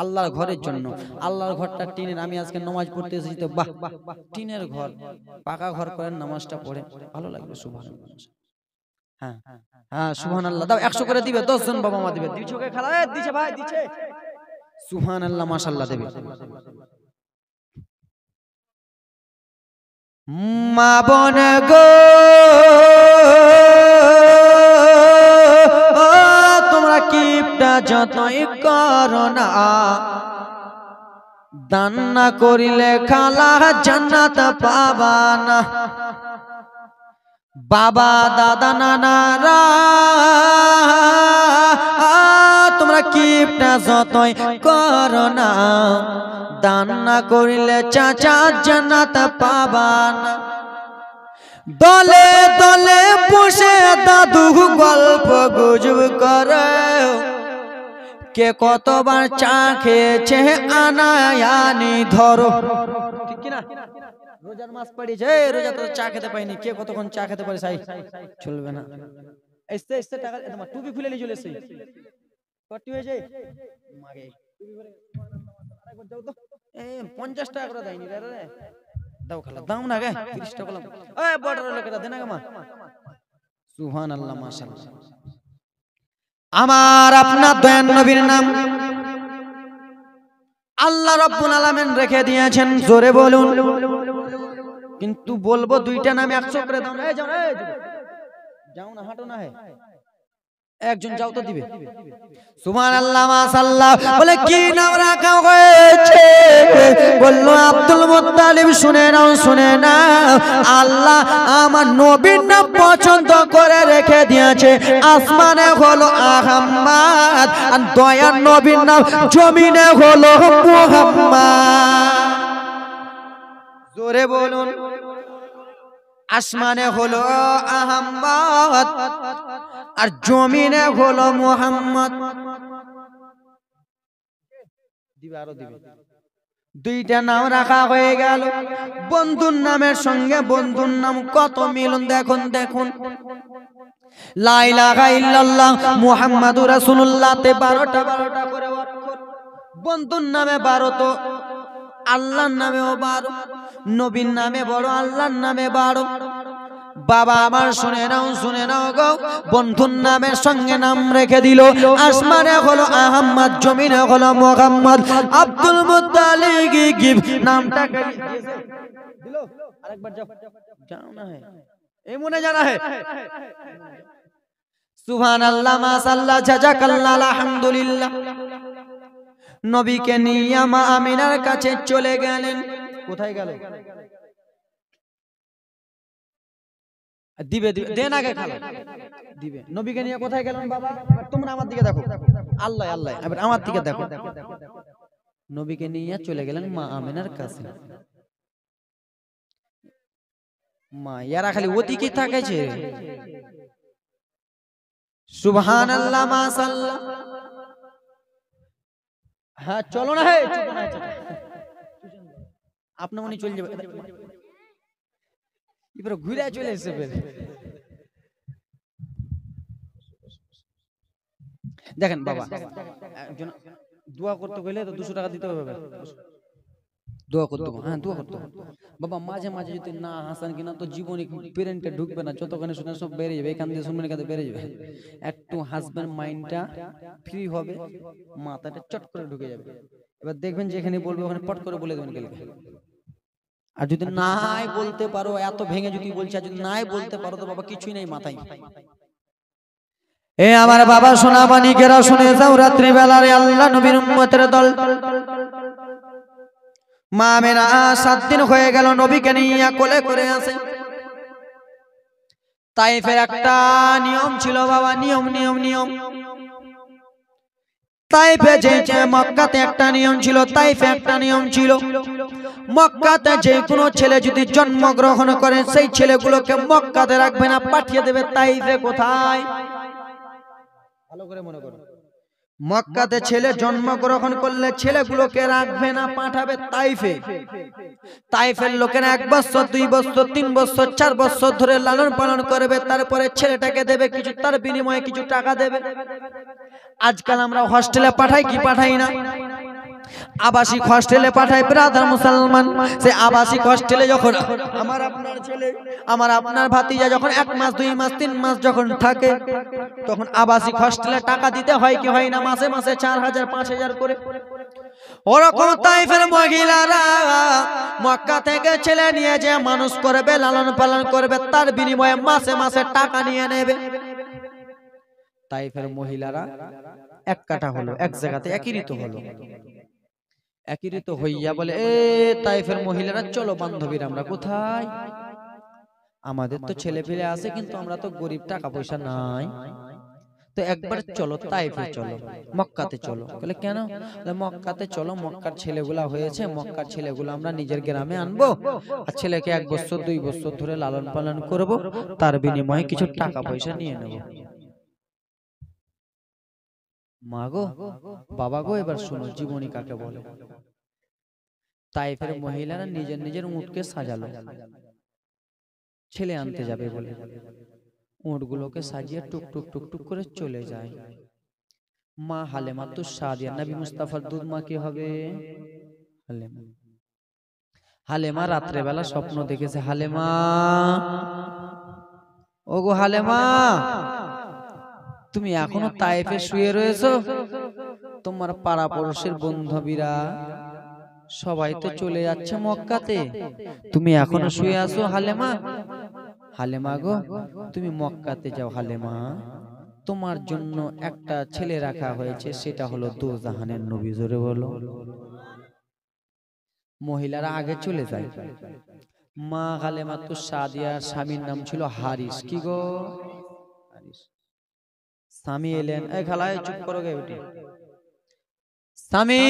আল্লাহর ঘরের জন্য আল্লাহর ঘরটা টিনের আমি আজকে নামাজ পড়তে এসেছি তো বাহ টিনের ঘর পাকা ঘর করেন নামাজটা পড়ে ভালো লাগবে সুবহানাল্লাহ হ্যাঁ হ্যাঁ সুবহানাল্লাহ দাও 100 করে দিবে 10 জন বাবা মা দিবে দিছো কে খালা দিছে ভাই দিছে সুবহানাল্লাহ মাশাআল্লাহ দেবে মা বোন গো তোমরা কিপটা যতই করো না দান না করিলে খালা জান্নাত পাবা না বাবা দাদা নানারা তোমরা কিপটা যতই করো না দান না করিলে চাচা জান্নাত পাবা না দলে দলে বসে দাদু গল্প গুজব করে কে কতবার চা খেয়েছে আনায়ানি ধরো ঠিক কি না রোজার মাস পড়েছে রোজা তো চা খেতে পাইনি কে কতক্ষণ চা খেতে পারে সাই চলবে না এসে এসে টাকা তোমার টুপি খুলে নিয়ে চলে এসে কত হয়েছে মাগে টুপি করে আরেকবার যাও তো 50 টাকা করে দেয়নি রে দাও খালা দাও না গে 30 টাকা করলাম এই বর্ডারের লোকেরা দেনা গে মা সুবহানাল্লাহ মাশাআল্লাহ আমার আপনার দয়ান নবীর নাম আল্লাহ রাব্বুল আলামিন রেখে দিয়েছেন জোরে বলুন কিন্তু বলবো দুইটা নামে 100 করে দাও না এই যাও না যাও না হাঁটো না হে একজন যাও তো দিবে সুবহানাল্লাহ মাশাআল্লাহ বলে কি নাম রাখা হয়েছে বলল আব্দুল মুত্তালিব শুনে নাও আল্লাহ আমার নবীর নাম পছন্দ করে রেখে দিয়েছে আসমানে হলো আহমদ আর দয়ার নবীর নাম জমিনে হলো মুহাম্মদ জোরে বলুন আসমানে হলো আহমদ আর জমিনে হলো মুহাম্মদ দিবে আরো দিবে দুইটা নাম রাখা হয়ে গেল বন্ধুর নামের সঙ্গে বন্ধুর নাম কত মিলন দেখুন লা ইলাহা ইল্লাল্লাহ মুহাম্মাদুর রাসূলুল্লাহ তে 12টা করে অক্ষর বন্ধুর নামে 12 তো আল্লাহর নামেও 12 নবীর নামে বড় আল্লাহর নামে 12 বাবা আমার শুনে নাও গো বন্ধুর নামের সঙ্গে নাম রেখে দিল আসমানে হলো আহমদ জমিনে হলো মুহাম্মদ আব্দুল মুত্তালিব নামটা দিল আরেকবার যাও না হে এই মনে জানা হে সুবহানাল্লাহ মাশাআল্লাহ জাযাকাল্লাহ আলহামদুলিল্লাহ নবীকে নিয়ে মা আমিনার কাছে চলে গেলেন কোথায় গেল দিবে দেন আগে খালা দিবে নবীকে নিয়ে কোথায় গেলেন বাবা তোমরা আমার দিকে দেখো আল্লাহ এবার আমার দিকে দেখো নবীকে নিয়ে চলে গেলেন মা আমিনার কাছে মা ইয়ারা খালি ওতি কি থাকেছে সুবহানাল্লাহ মাশাআল্লাহ হ্যাঁ চলো না হে আপনি উনি চলে যাবে এবার ঘুরে চলে এসে দেখেন বাবা দোয়া করতে গেলে তো 200 টাকা দিতে হবে দোয়া করতে হ্যাঁ দোয়া করতে বাবা মাঝে মাঝে যদি না হাসান কিনা তো জীবনে পেরেন্টে ঢুকবে না যতক্ষণে শুনে সব বেরিয়ে যাবে এখান দিয়ে শুনবেন এখান থেকে বেরিয়ে যাবে একটু হাসবেন মাইন্ডটা ফ্রি হবে মাথাটা চট করে ঢুকে যাবে এবার দেখবেন যেখানে বলবে ওখানে পট করে বলে দেবেন কালকে আর যদি নাই বলতে পারো এত ভেঙে যদি বলছি আর যদি নাই বলতে পারো তো বাবা কিছুই নাই মাথায় এ আমার বাবা সোনা মানিকেরা শুনে যাও রাত্রি বেলারে আল্লাহ নবীর উম্মতের দল মা আমিনা 7 দিন হয়ে গেল নবীকে নিয়ে কোলে করে আছে তাইফের একটা নিয়ম ছিল বাবা, নিয়ম নিয়ম নিয়ম। তাইফে যে মক্কাতে একটা নিয়ম ছিল, তাইফে একটা নিয়ম ছিল। মক্কাতে যে কোনো ছেলে যদি জন্মগ্রহণ করে সেই ছেলেগুলোকে মক্কাতে রাখবে না, পাঠিয়ে দেবে তাইফে। কোথায়? ভালো করে মনে করো, মক্কাতে ছেলে জন্মগ্রহণ করলে ছেলেগুলোকে রাখবে না, পাঠাবে তাইফে। তাইফের লোকেরা 1 বছর 2 বছর 3 বছর 4 বছর ধরে লালন পালন করবে, তারপরে ছেলেটাকে দেবে কিছু, তার বিনিময়ে কিছু টাকা দেবে। আজকাল আমরা হস্টেলে পাঠাই কি পাঠাই না? আবাসিক হস্টেলে পাঠাই ব্রাদার মুসলমান। সে আবাসিক হস্টেলে যখন আমার আপনার ছেলে, আমার আপনার ভাতিজা যখন 1 মাস 2 মাস 3 মাস যখন থাকে, তখন আবাসিক হস্টেলে টাকা দিতে হয় কি হয় না? মাসে মাসে 4000 5000 করে। ওরকম তাইফের মহিলারা মক্কা থেকে ছেলে নিয়ে যে মানুষ করবে, লালন পালন করবে, তার বিনিময়ে মাসে মাসে টাকা নিয়ে নেবে। তাইফের মহিলারা এক কাটা হলো, এক জায়গাতে একীরিত হলো। একীরিত হইয়া বলে, এ তাইফের মহিলারা চলো বান্ধবীরা, আমরা কোথায়? আমাদের তো ছেলে পেলে আছে, কিন্তু আমরা তো গরিব, টাকা পয়সা নাই, তো একবার চলো তাইফে চলো, মক্কাতে চলো। বলে কেন? মক্কাতে চলো, মক্কার ছেলেগুলা হয়েছে, মক্কার ছেলেগুলো আমরা নিজের গ্রামে আনবো, আর ছেলেকে 1 বছর 2 বছর ধরে লালন পালন করব, তার বিনিময়ে কিছু টাকা পয়সা নিয়ে নেব। মা গো, বাবা গো, এবার শোনো জীবনী কাকে বলে। তাইফের মহিলারা নিজের নিজের উটকে সাজালো, ছেলে আনতে যাবে বলে। উটগুলোকে সাজিয়ে টুক টুক টুক টুক করে চলে যায়। মা হালেমা তো সাদিয়া, নবী মুস্তাফার দুধ মা কি হবে? হালেমা। হালেমা রাত্রে বেলা স্বপ্ন দেখেছে। হালেমা, ওগো হালেমা, তুমি এখনো তাইফে শুয়ে রয়েছো? তোমার পাড়া পড়োশের বান্ধবীরা সবাই তো চলে যাচ্ছে মক্কাতে, তুমি এখনো শুয়ে আছো হালেমা? হালেমা গো, তুমি মক্কাতে যাও হালেমা, তোমার জন্য একটা ছেলে রাখা হয়েছে, সেটা হলো দোজাহানের নবী। জোরে বলো। মহিলারা আগে চলে যায়। মা হালেমা তো সাদিয়ার স্বামীর নাম ছিল হারিস। কি গো? স্বামী এলেন। এই খালায় চুপ করো গে বেটি। স্বামী,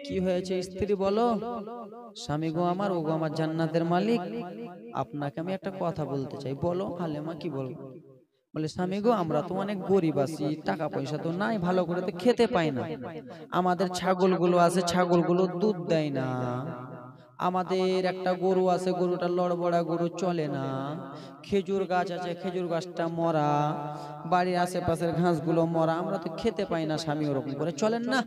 কি হয়েছে? স্ত্রী বলো। স্বামী গো আমার, ও গো আমার জান্নাতের মালিক, আপনাকে আমি একটা কথা বলতে চাই। বলো হালেমা, কি বলবো? বলে স্বামী গো, আমরা তো অনেক গরিব আছি, টাকা পয়সা তো নাই, ভালো করে তো খেতে পাই না, আমাদের ছাগলগুলো আছে, ছাগলগুলো দুধ দেয় না, আমাদের একটা গরু আছে, গরুটা লড়বড়া গরু, চলে না, খেজুর গাছ আছে, খেজুর গাছটা মরা, বাড়ির আশেপাশের ঘাসগুলো মরা, আমরা তো খেতে পাই না স্বামী, ওরকম করে চলেন না,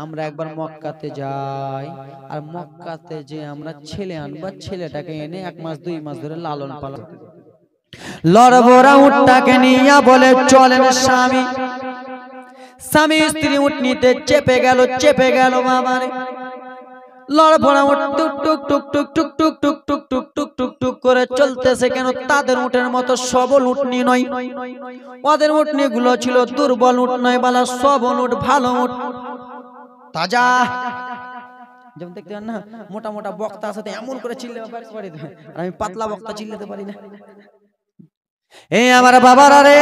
আমরা একবার মক্কাতে যাই, আর মক্কাতে যে আমরা ছেলে আনবা, ছেলেটাকে এনে 1 মাস 2 মাস ধরে লালন পালন। লড়বড়া উটটাকে নিয়ে বলে চলেন স্বামী। স্বামী স্ত্রী উট নিতে চেপে গেল, চেপে গেল। বাবারে, লড়বড়া উট টুক টুক টুক টুক টুক টুক টুক টুক টুক টুক টুক টুক করে চলতেছে। কেন? তাদের উটের মতো সবল উটনি নয়, ওদের উটনি গুলো ছিল দুর্বল উট নয়, বালা সবল উট, ভালো উট, তাজা। যেমন দেখতে পান না, মোটা মোটা বক্তা আছে, এমন করে চিল্লাতে পারি, আর আমি পাতলা বক্তা চিল্লাতে পারি না। এ আমার বাবারা রে,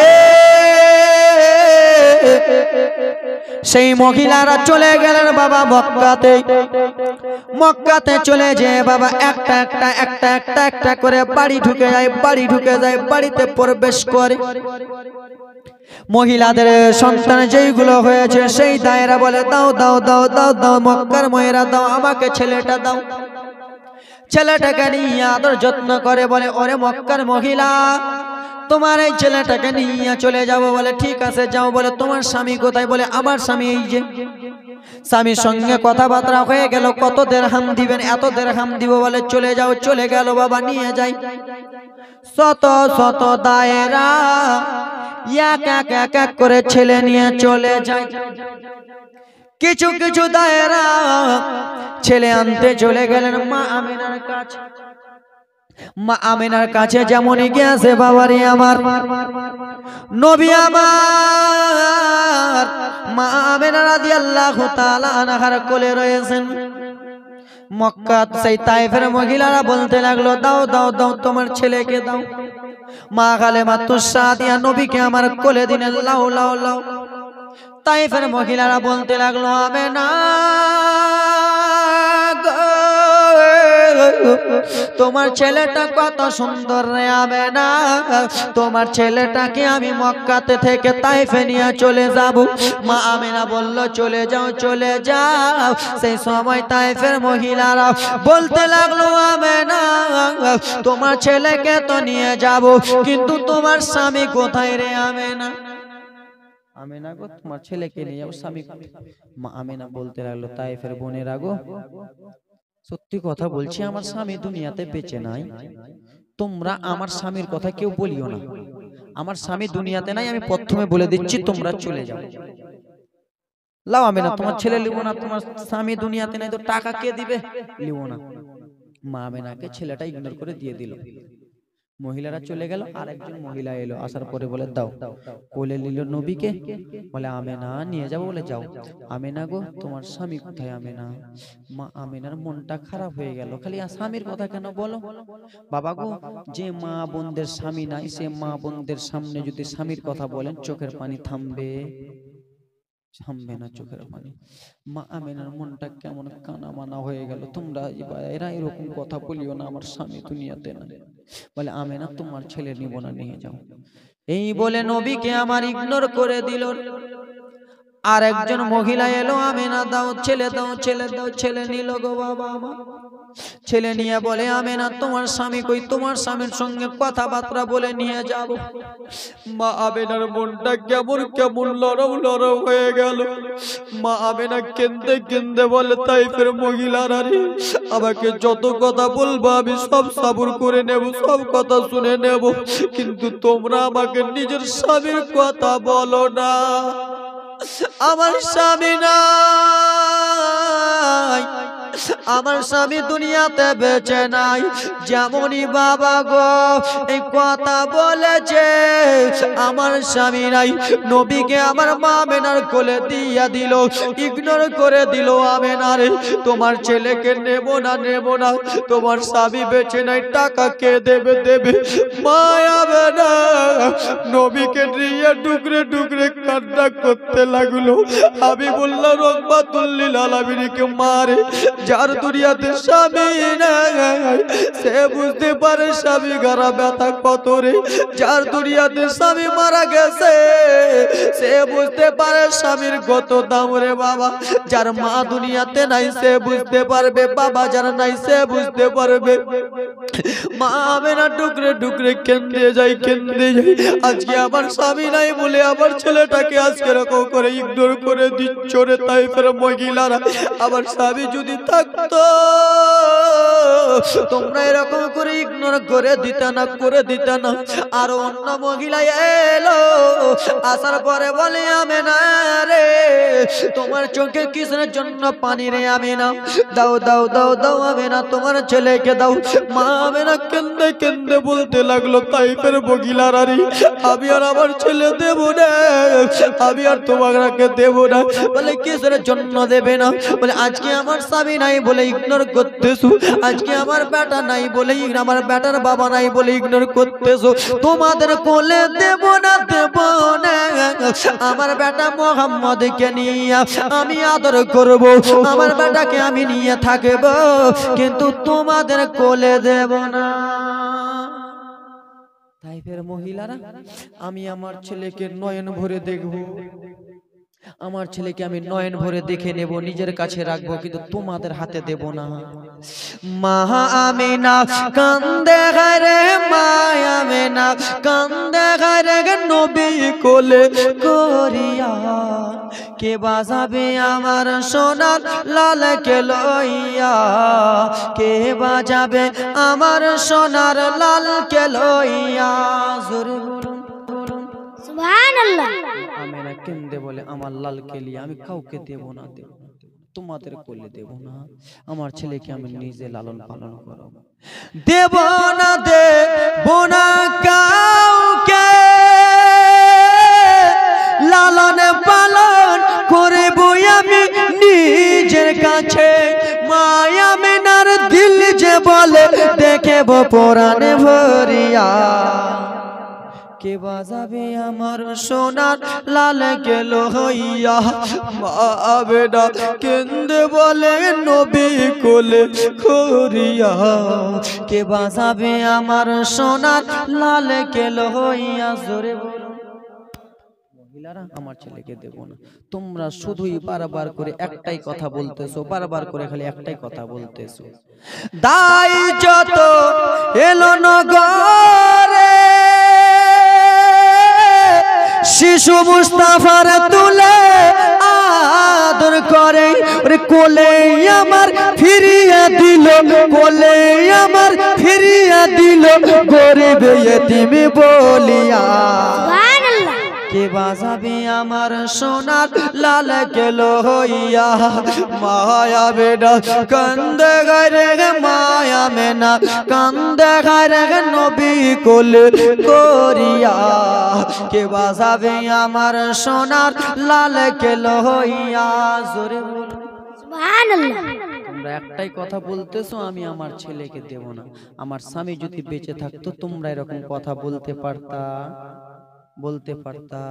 সেই মহিলারা চলে গেলেন বাবা মক্কাতে। মক্কাতে চলে যে বাবা একটা একটা একটা একটা একটা করে বাড়ি ঢুকে যায়, বাড়ি ঢুকে যায়, বাড়িতে প্রবেশ করে। মহিলাদের সন্তান যেইগুলো হয়েছে সেই দায়েরা বলে, দাও দাও দাও দাও দাও, মক্কার মহিলা দাও, আমাকে ছেলেটা দাও। ছেলেটাকে নিয়ে আদর যত্ন করে, বলে ওরে মক্কার মহিলা, তোমার এই ছেলেটাকে নিয়ে চলে যাবো। বলে ঠিক আছে যাও। বলে তোমার স্বামী কোথায়? বলে আমার স্বামী এই যে। স্বামীর সঙ্গে কথাবার্তা হয়ে গেল, কত দিরহাম দিবেন? এত দিরহাম দিব। বলে চলে যাও। চলে গেল বাবা, নিয়ে যাই। শত শত দায়েরা এক এক এক এক করে ছেলে নিয়ে চলে যায়। কিছু কিছু দায়েরা ছেলে আনতে চলে গেলেন মা আমিনার কাছে। মা আমিনার কাছে যেমনই গিয়েছে বাবারে আমার, নবী আমার মা আমিনা রাদিয়াল্লাহু তাআলা আনহার কোলে রয়েছেন। মক্কা সেই তাইফের মহিলারা বলতে লাগলো, দাও দাও দাও, তোমার ছেলেকে দাও। মা কালেমাতুস সাদিয়া নবীকে আমার কোলে দিলেন লাউ লাউ লাউ। তাইফের মহিলারা বলতে লাগলো আমেনা তোমার ছেলেটা কত সুন্দর রে আমেনা, তোমার ছেলেটাকে আমি মক্কাতে থেকে তাইফে নিয়ে চলে যাব। মা আমেনা বলল চলে যাও চলে যাও। সেই সময় তাইফের মহিলারা বলতে লাগলো আমেনা তোমার ছেলেকে তো নিয়ে যাব, কিন্তু তোমার স্বামী কোথায় রে আমেনা? আমেনা গো তোমার ছেলেকে নিয়ে যাবো, স্বামী। মা আমেনা বলতে লাগলো তাইফের বোনেরা গো সত্যি কথা বলছি আমার স্বামী দুনিয়াতে বেঁচে নাই, তোমরা আমার স্বামীর কথা কেউ বলিও না, আমার স্বামী দুনিয়াতে নাই, আমি প্রথমে বলে দিচ্ছি তোমরা চলে যাও। লাও আমেনা তোমার ছেলে লিবো না, তোমার স্বামী দুনিয়াতে নাই তো টাকা কে দিবে? লিবো না। মা আমেনাকে ছেলেটা ইগনোর করে দিয়ে দিল। মহিলারা চলে গেল, আরেকজন মহিলা এলো, আসার পরে বলে দাও। কোলে নিল নবীকে, বলে আমেনা নিয়ে যাবো, বলে যাও। আমেনা গো তোমার স্বামী কোথায় আমেনা? মা আমেনার মনটা খারাপ হয়ে গেল, খালি স্বামীর কথা কেন বলো? বাবা গো যে মা বোনদের স্বামী নাই সে মা বোনদের সামনে যদি স্বামীর কথা বলেন চোখের পানি থামবে? থামবে না চোখের পানি। মা আমেনার মনটা কেমন কানা মানা হয়ে গেল, তোমরা এরা এরকম কথা বলিও না, আমার স্বামী দুনিয়াতে না। বলে আমেনা তোমার ছেলে নিব না, নিয়ে যাও। এই বলে নবীকে আমার ইগনোর করে দিল। আর একজন মহিলা এলো, আমেনা দাও ছেলে দাও ছেলে দাও, ছেলে নিল গো বাবা আমার। ছেলে নিয়ে বলে আমেনা তোমার স্বামী কই? তোমার স্বামীর সঙ্গে কথাবার্তা বলে নিয়ে যাব। মা আমেনার মনটা কেমন কেমন লরম লরম হয়ে গেল। মা আমেনা কেঁদে কেঁদে বলে তাইফের মহিলারা রে আমাকে যত কথা বলবো আমি সব সবর করে নেব, সব কথা শুনে নেব, কিন্তু তোমরা আমাকে নিজের স্বামীর কথা বলো না। আমার স্বামী নাই, আমার স্বামী দুনিয়াতে বেঁচে নাই। যেমনই বাবা গো এই কথা বলেছে আমার স্বামী নাই, নবীকে আমার মা আমেনার কোলে দিয়া দিল, ইগনোর করে দিল। আমেনারে তোমার ছেলেকে নেব না নেব না, তোমার স্বামী বেঁচে নাই, টাকা কে দেবে দেবে। মা আমেনা নবীকে নিয়ে টুকরে টুকরে কান্না করতে লাগলো। আমি বললাম রহমাতুল লিল আলামিনকে মারে যার দুনিয়াতে স্বামী নাই সে বুঝতে পারে স্বামী গারা ব্যথা কত রে। যার দুনিয়াতে স্বামী মারা গেছে সে বুঝতে পারে স্বামীর কত দাম রে বাবা। যার মা দুনিয়াতে নাই সে বুঝতে পারবে, বাবা যার নাই সে বুঝতে পারবে। মা আমেনা টুকরে টুকরে কেঁদে যাই কেঁদে যাই। আজকে আমার স্বামী নাই বলে আমার ছেলেটাকে আজকে এরকম করে ইগনোর করে দিচ্ছ রে তাইফের মহিলারা। আমার স্বামী যদি থাকতো তোমরা এরকম করে ইগনোর করে দিতে না, করে দিতে না। আর অন্য মহিলা এলো, আসার পরে বলে আমেনা রে তোমার চোখে কিসের জন্য পানি রে আমেনা? দাও দাও দাও দাও আমেনা তোমার ছেলেকে দাও। মা আমেনা কেঁদে কেঁদে বলতে লাগলো তাইফের মহিলারা রে আমি আর আমার ছেলে দেব না, আমি আর তোমাকে দেব না। বলে কিসের জন্য দেবে না? বলে আজকে আমার স্বামী নাই বলে ইগনোর করতেছো, আজকে আমার বেটা নাই বলে, আমার বেটার বাবা নাই বলে ইগনোর করতেছো। তোমাদের কোলে দেব না দেব না, আমার বেটা মোহাম্মদকে নিয়ে আমি আদর করব, আমার বেটাকে আমি নিয়ে থাকব, কিন্তু তোমাদের কোলে দেব না। তাইফের মহিলারা আমি আমার ছেলেকে নয়ন ভরে দেখব, আমার ছেলেকে আমি নয়ন ভরে দেখে নেব, নিজের কাছে রাখবো, কিন্তু তোমাদের হাতে দেব না। মা আমেনা কান্দে রে, মা আমেনা কান্দে রে নবী কোলে করিয়া। কে বাজাবে আমার সোনার লালকে লইয়া, কে বাজাবে আমার সোনার লালকে লইয়া। জোরে বলুন সুবহানাল্লাহ। আমেনা কেঁদে বলে আমার লালকে লিয়ে আমি কাউকে দেব না, দেব না, তোমাদের কোলে দেব না, আমার ছেলেকে আমি নিজে লালন পালন করব, দেব না দেব না কাউকে, লালন পালন করব আমি নিজের কাছে। মা আমেনার দিল যে বলে দেখব পরাণ ভরিয়া। কে বাজাবে আমার সোনার লাল গেল হইয়া মা বেটা কেন্দে বলে নবী কোলে করিয়া কে বাজাবে আমার সোনার লাল গেল হইয়া জোরে বলো মহিলারা আমার ছেলেকে দেব না তোমরা শুধুই বারবার করে একটাই কথা বলতেছো বারবার করে খালি একটাই কথা বলতেছো দাই যত এলো নগরে শিশু মুস্তাফার তুলে আদর করে ওরে কোলে আমার ফিরিয়ে দিল কোলে আমার ফিরিয়ে দিল গরিব ইতিম বলিয়া কে বাজাবে আমার সোনার লাল গেল হইয়া মায়া বেটা কান্দে গারে মায়া মেনা কান্দে গারে নবী কোলে করিয়া কে বাজাবে আমার সোনার লাল গেল হইয়া জোরে বলো সুবহানাল্লাহ তোমরা একটাই কথা বলতেছো আমি আমার ছেলেকে দেব না আমার স্বামী যদি বেঁচে থাকতো তোমরা এরকম কথা বলতে পারতা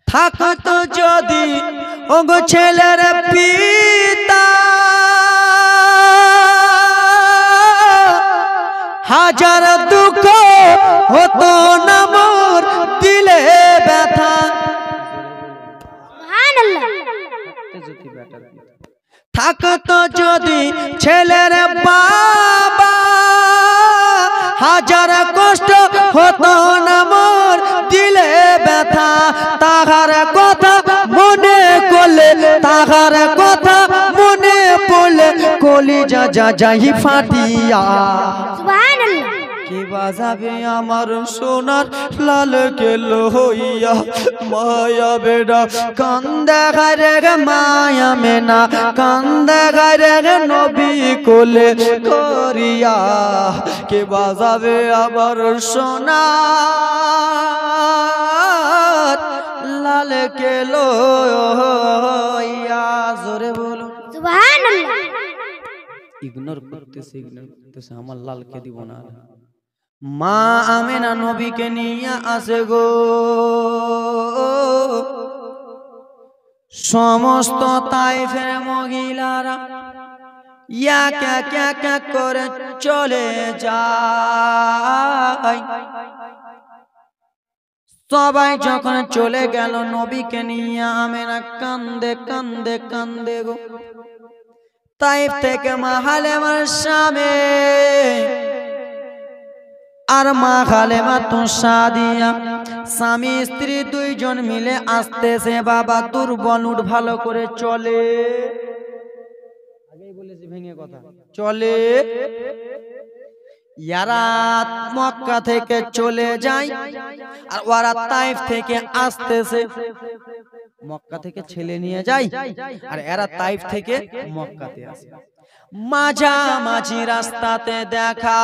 থাকতো যদি ওগো ছেলের পিতা হাজার দুঃখ হতো না মোর দিলে ব্যথা সুবহানাল্লাহ থাকতো যদি ছেলের বাবা হাজার কষ্ট হতো না মোর দিলে ব্যথা তাহার কথা মনে করলে তাহার কথা মনে পড়লে কলিজা যাই ফাটিয়া সুবহানাল্লাহ কে বাজাবে আমার সোনার লাল গেল হইয়া মায়া বেটা কান্দে গারে মায়া মেনা কান্দে গারে নবী কোলে করিয়া কে বাজাবে আমার সোনার লাল গেল হইয়া জোরে বলো সুবহানাল্লাহ ইগনোর করতেছে আমার লালকে দিব না মা আমেনা নবীকে নিয়ে আসে গো সমস্ত তাইফের মহিলারা এক করে চলে যায় সবাই যখন চলে গেল নবীকে নিয়ে আমেনা কান্দে কান্দে কান্দে গো তাইফ থেকে মা হালেমার স্বামী আর মা হালেমা তো সাদিয়া স্বামী স্ত্রী দুইজন মিলে আসতেছে বাবা দুর্বল উঠ ভালো করে চলে আগেই বলেছি ভেঙে কথা চলে ইয়ারা মক্কা থেকে চলে যায় আর ওরা তাইফ থেকে আসতেছে মক্কা থেকে ছেলে নিয়ে যায় আর এরা তাইফ থেকে মক্কাতে আসে মাঝামাঝি রাস্তাতে দেখা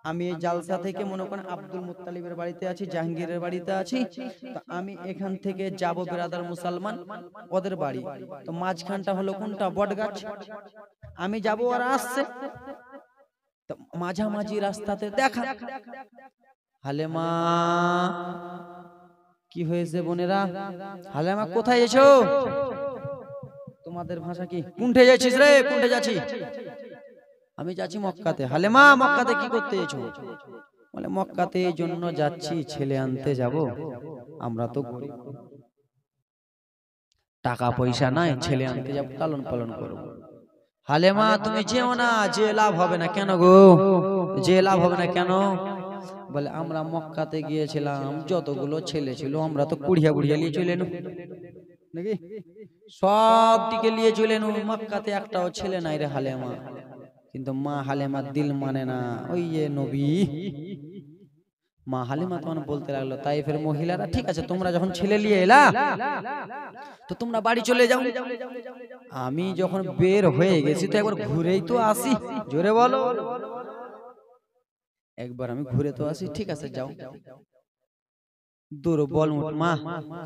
আমি এই জালসা থেকে মনে করেন আব্দুল মুত্তালিবের বাড়িতে আছি জাহাঙ্গীরের বাড়িতে আছি তো আমি এখান থেকে যাব ব্রাদার মুসলমান ওদের বাড়ি তো মাঝখানটা হলো কোনটা বটগাছ আমি যাব ওরা আসছে তো মাঝামাঝি রাস্তাতে দেখা হালেমা কি হয়েছে বোনেরা হালেমা কোথায় এসো তোমাদের ভাষা কি কোনটে যাচ্ছিস রে কোনটে যাচ্ছিস আমি যাচ্ছি মক্কাতে হালেমা মক্কাতে কি করতে এসো বলে মক্কাতে এই জন্য যাচ্ছি ছেলে আনতে যাব আমরা তো গরিব টাকা পয়সা নাই ছেলে আনতে যাব লালন পালন করব হালেমা তুমি যেও না যে লাভ হবে না কেন গো যে লাভ হবে না কেন বলে আমরা মক্কাতে গিয়েছিলাম যতগুলো ছেলে ছিল আমরা তো কুড়িয়া কুড়িয়া নিয়ে চলে এলুম নাকি সব দিকে নিয়ে চলে এলুম মক্কাতে একটাও ছেলে নাই রে হালেমা কিন্তু মা হালেমার দিল মানে না ওই যে নবী মা হালিমা তখন বলতে লাগলো তাইফের মহিলারা ঠিক আছে তোমরা যখন ছেলে নিয়ে এলা তো তোমরা বাড়ি চলে যাও আমি যখন বের হয়ে গেছি তো একবার ঘুরেই তো আসি জোরে বলো একবার আমি ঘুরে তো আসি ঠিক আছে যাও দুর্বল উট মা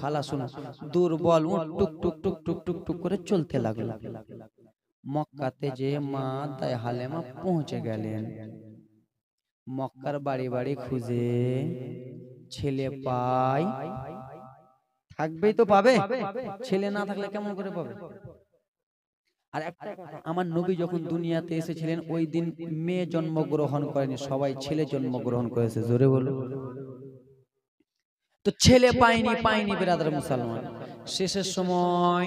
খালা শোনো দুর্বল উট টুক টুক টুক টুক টুক টুক করে চলতে লাগলো মক্কাতে যে মা তাই হালেমা পৌঁছে গেলেন মক্কার বাড়ি বাড়ি খুঁজে ছেলে পায়, থাকবেই তো পাবে, ছেলে না থাকলে কেমন করে পাবে? আর একটা কথা, আমার নবী যখন দুনিয়াতে এসেছিলেন ওই দিন মেয়ে জন্মগ্রহণ করেনি, সবাই ছেলে জন্মগ্রহণ করেছে। জোরে বলো। তো ছেলে পায়নি বিরাদার মুসলমান। শেষের সময়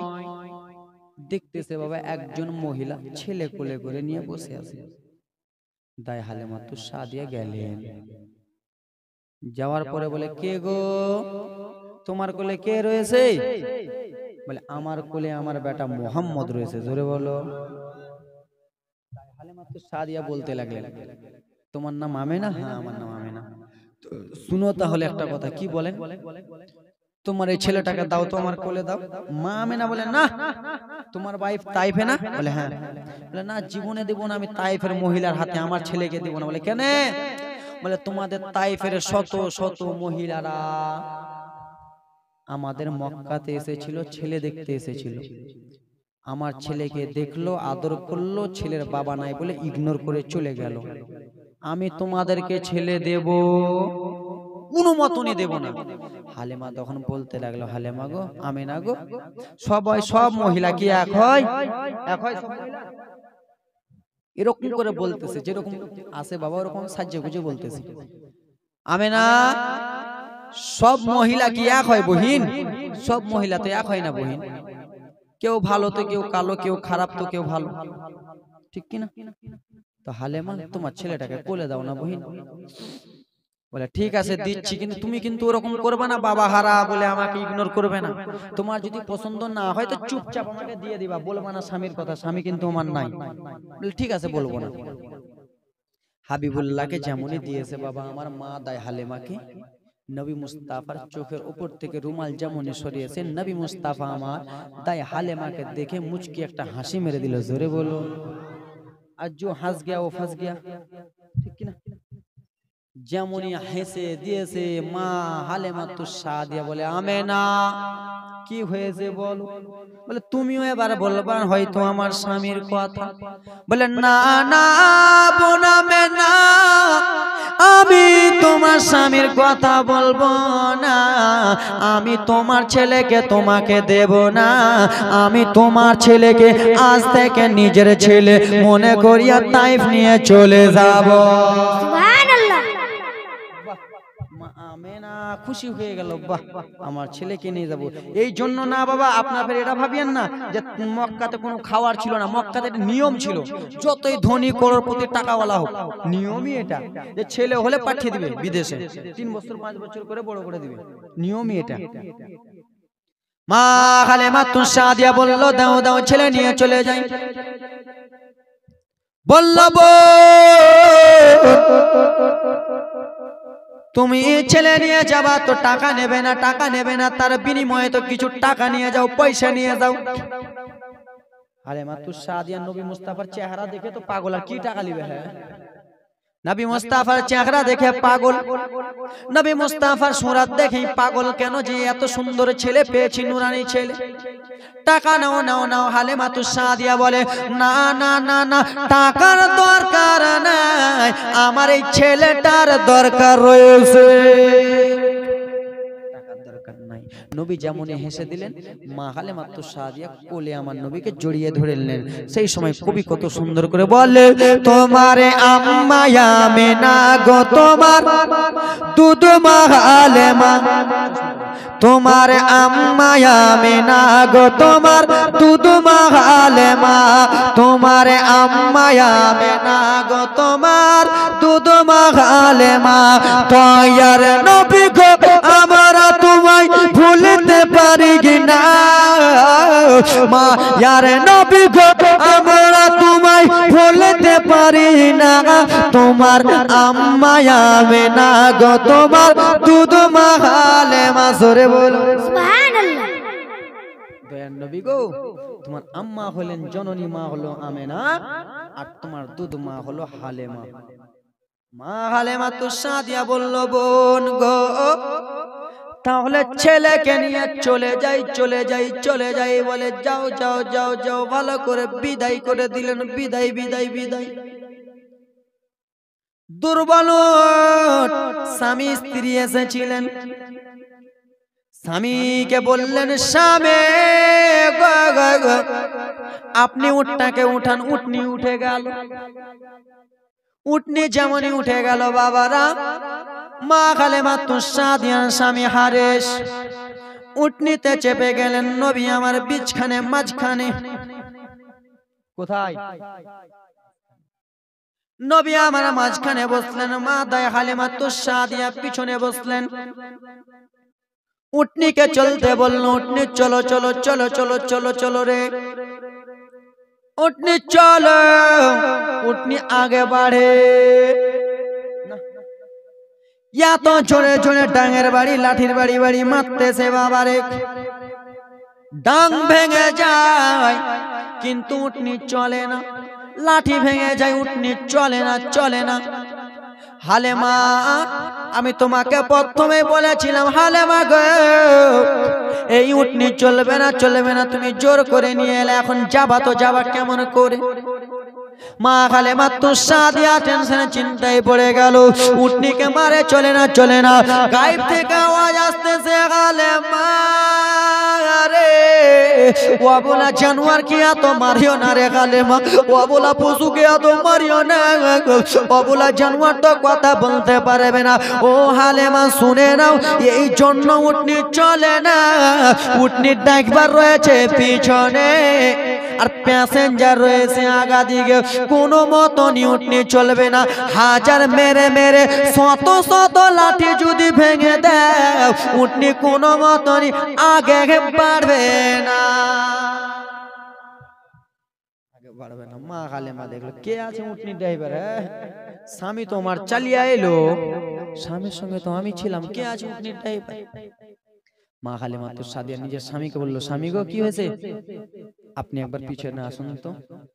দেখতেছে বাবা একজন মহিলা ছেলে কোলে করে নিয়ে বসে আছে। দায় হালেমা তো সাদিয়া গেলেন, যাওয়ার পরে বলে, কে গো, তোমার কোলে কে রয়েছে? বলে, আমার কোলে আমার বেটা মোহাম্মদ রয়েছে। জোরে বলো। হালেমা তো সাদিয়া বলতে লাগলেন, তোমার নাম আমেনা? হ্যাঁ, আমার নাম আমেনা। শুনো তাহলে একটা কথা, কি বলেন? তোমার এই ছেলেটাকে দাও তো, আমার কোলে দাও। মা আমেনা বলে, না। তোমার ওয়াইফ তাইফে না? বলে, হ্যাঁ। বলে, না, জীবনে দেব না আমি তাইফের মহিলার হাতে আমার ছেলেকে দেব না। বলে, কেন? বলে, তোমাদের তাইফের শত শত মহিলারা আমাদের মক্কাতে এসেছিল, ছেলে দেখতে এসেছিল। আমার ছেলেকে দেখলো, আদর করলো, ছেলের বাবা নাই বলে ইগনোর করে চলে গেল। আমি তোমাদেরকে ছেলে দেব, কোনো মতনই দেব না। হালেমা তখন বলতে লাগলো, হালেমা গো, আমেনা গো, সব মহিলা কি এক হয়? এক হয় সব মহিলা? এরকম করে বলতেছে, যেরকম আছে বাবা ওরকম সাজ্জে গুজে বলতেছে। আমেনা, সব মহিলা কি এক হয় বহিন? সব মহিলা তো এক হয় না বহিন, কেউ ভালো তো কেউ কালো, কেউ খারাপ তো কেউ ভালো, ঠিক কিনা? তো হালেমা, তোমার ছেলেটাকে কোলে দাও না বহিন। বলে, ঠিক আছে দিচ্ছি, কিন্তু তুমি কিন্তু ওরকম করবে না, বাবা হারা বলে আমাকে ইগনোর করবে না। তোমার যদি পছন্দ না হয় তো চুপচাপ আমাকে দিয়ে দিবা, বলবা না স্বামীর কথা, স্বামী কিন্তু আমার নাই। বলে, ঠিক আছে, বলবো না। হাবিবুল্লাহকে যেমনই দিয়েছে বাবা আমার মা দায় হালেমাকে, নবী মুস্তাফার চোখের উপর থেকে রুমাল যেমনই সরিয়েছে, নবী মুস্তাফা আমার দায় হালেমাকে দেখে মুচকি একটা হাসি মেরে দিল। জোরে বলো। আর जो हंस गया वो फंस गया, ঠিক কিনা? যেমনই হেসে দিয়েছে মা হালেমা তো সাদিয়া বলে, আমেনা কি হয়েছে বলো? বলে, তুমিও এবার বলবা হয়তো আমার স্বামীর কথা। বলে, না না বোনা মেনা, আমি তোমার স্বামীর কথা বলবো না, আমি তোমার ছেলেকে তোমাকে দেব না, আমি তোমার ছেলেকে আজ থেকে নিজের ছেলে মনে করিয়া তাইফ নিয়ে চলে যাব। সুবহানাল্লাহ। আমেনা খুশি হয়ে গেল, বাহ, আমার ছেলেকে নিয়ে যাব। এই জন্য না বাবা, আপনারা এটা ভাবিয়েন না যে মক্কাতে কোনো খাওয়ার ছিল না, মক্কাতে একটা নিয়ম ছিল, যতই ধনী করোড়পতি টাকাওয়ালা হোক, নিয়মই এটা যে ছেলে হলে পাঠিয়ে দিবে বিদেশে, 3 বছর 5 বছর করে বড় করে দিবে, নিয়মই এটা। মা হালেমা তো সাদিয়া বলল, দাও দাও, ছেলে নিয়ে চলে যাই। বলল, তুমি ছেলে নিয়ে যাবা তো টাকা নেবে না, টাকা নেবে না, তার বিনিময়ে তো কিছু টাকা নিয়ে যাও, পয়সা নিয়ে যাও। হালেমা তো সাদিয়া নবী মুস্তাফার চেহারা দেখে তো পাগল, আর কি টাকা নিবে? হ্যাঁ, নবী মুস্তাফার চেহারা দেখে পাগল, নবী মুস্তাফার সুরাত দেখে পাগল। কেন? যে এত সুন্দর ছেলে পেয়েছি, নুরানি ছেলে। টাকা নাও নাও নাও। হালেমা তো সাদিয়া বলে, না না না না, টাকার দরকার নাই, আমার এই ছেলেটার দরকার রয়েছে। টাকার দরকার নাই। নবী যেমন হেসে দিলেন, মা হালেমা তো সাদিয়া কোলে আমার নবীকে জড়িয়ে ধরে নিলেন। সেই সময় কবি কত সুন্দর করে বলে, তোমারে আম্মা আমেনা গো, তোমার দুধ মা হালেমা, তোমার আম্মা আমেনা গো, তোমার দুধ মা হালেমা, তোমার আম্মা আমেনা গো, তোমার দুধ মা হালেমা। তয়ার নবী গো, আমরা তোমায় ভুলতে পারি না, মা ইয়ার নবী গো, আমরা তোমায় ভুলতে পারি না, তোমার আম্মা আমেনা গো, তোমার দুধ মা হালেমা। জোরে বলো সুবহানাল্লাহ। দয়ার নবী গো, তোমার আম্মা হলেন জননী, মা হলো আমেনা, আর তোমার দুধ মা হলো হালেমা। মা হালেমা তো সাদিয়া বলল, বোন গো, তাহলে ছেলেকে নিয়ে চলে যাই, চলে যাই, চলে যাই। বলে, যাও যাও যাও যাও, ভালো করে বিদায় করে দিলেন। বিদায় বিদায় বিদায়। দুর্বল স্বামী স্ত্রী এসেছিলেন। স্বামীকে বললেন, স্বামী আপনি উটটাকে উঠান। উটনি উঠে গেল। উটনি যেমনই উঠে গেল বাবারা, মা খালেমা তুসাদিয়ার স্বামী হারেস উটনিতে চেপে গেলেন। নবী আমার বিছখানে মাঝখানে। কোথায়? নবী আমার মাঝখানে বসলেন, মা দায় হালিমা তুসাদিয়া পিছনে বসলেন। উটনিকে চলতে বলল। উটনি চলো চলো চলো চলো চলো চলো রে উটনি চলো। উটনি আগে বাড়ে। এত জোরে জোরে ডাঙের বাড়ি লাঠির বাড়ি বাড়ি মারতেছে বাবারে। ডাং ভেঙে যায় কিন্তু উটনি চলে না। লাঠি ভেঙে যায়, উটনি চলে না চলে না। হালেমা, আমি তোমাকে প্রথমে বলেছিলাম হালেমা গো, এই উটনি চলবে না চলবে না, তুমি জোর করে নিয়ে এলে, এখন যাবা তো যাবা কেমন করে? মা হালেমা তুসাদিয়া টেনশনে চিন্তায় পড়ে গেল। উটনিকে মারে, চলে না চলে না। গায়েব থেকে আওয়াজ আসতেছে, হালেমা রে ও বলা জানোয়ার কি এত মারিও না রে হালেমা, ও বলা পশুকে এত মারিও না, ও বলা জানোয়ার তো কথা বলতে পারবে না। ও হালেমা শুনে নাও, এই জন্য উটনি চলে না। উটনির ড্রাইভার রয়েছে পিছনে আর প্যাসেঞ্জার রয়েছে আগা দিকে। কোনো মতনই উটনি চলবে না। হাজার মেরে মেরে শত শত লাঠি যদি ভেঙে দেয়, উটনি কোনো মতনই আগে বাড়বে না। আগে বাড়বে না। মা হালেমা দেখলো, কে আছে উটনি ড্রাইভার? স্বামী তোমার চালিয়ে এলো, স্বামীর সঙ্গে তো আমি ছিলাম, কে আছে উটনি ড্রাইভার? মা হালেমা তুসাদিয়া নিজের স্বামীকে বললো, স্বামী গো কি হয়েছে? আপনি একবার পিছনে আসুন তো,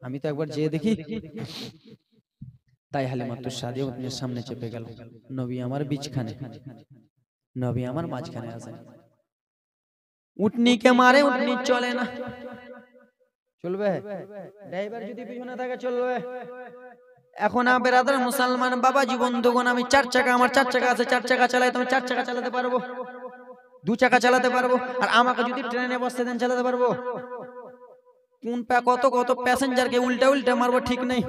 আমি তো একবার যেয়ে দেখি। তাই হালেমা তুসাদিয়া উটনির সামনে চেপে গেল। নবী আমার বিছখানে, নবী আমার মাঝখানে আছে। উটনিকে মারে, উটনি চলে না। চলবে? ড্রাইভার যদি পিছনে থাকে চলবে? এখন বেরাদার মুসলমান বাবাজি বন্ধুগণ, আমি চার চাকা, আমার চার চাকা আছে, চার চাকা চালাই, তুমি চার চাকা চালাতে পারবো? দু চাকা চালাতে পারবো? আর আমাকে যদি ট্রেনে বসতে দেন চালাতে পারবো? কোন কত কত প্যাসেঞ্জারকে উল্টা উল্টা মারবো ঠিক নেই।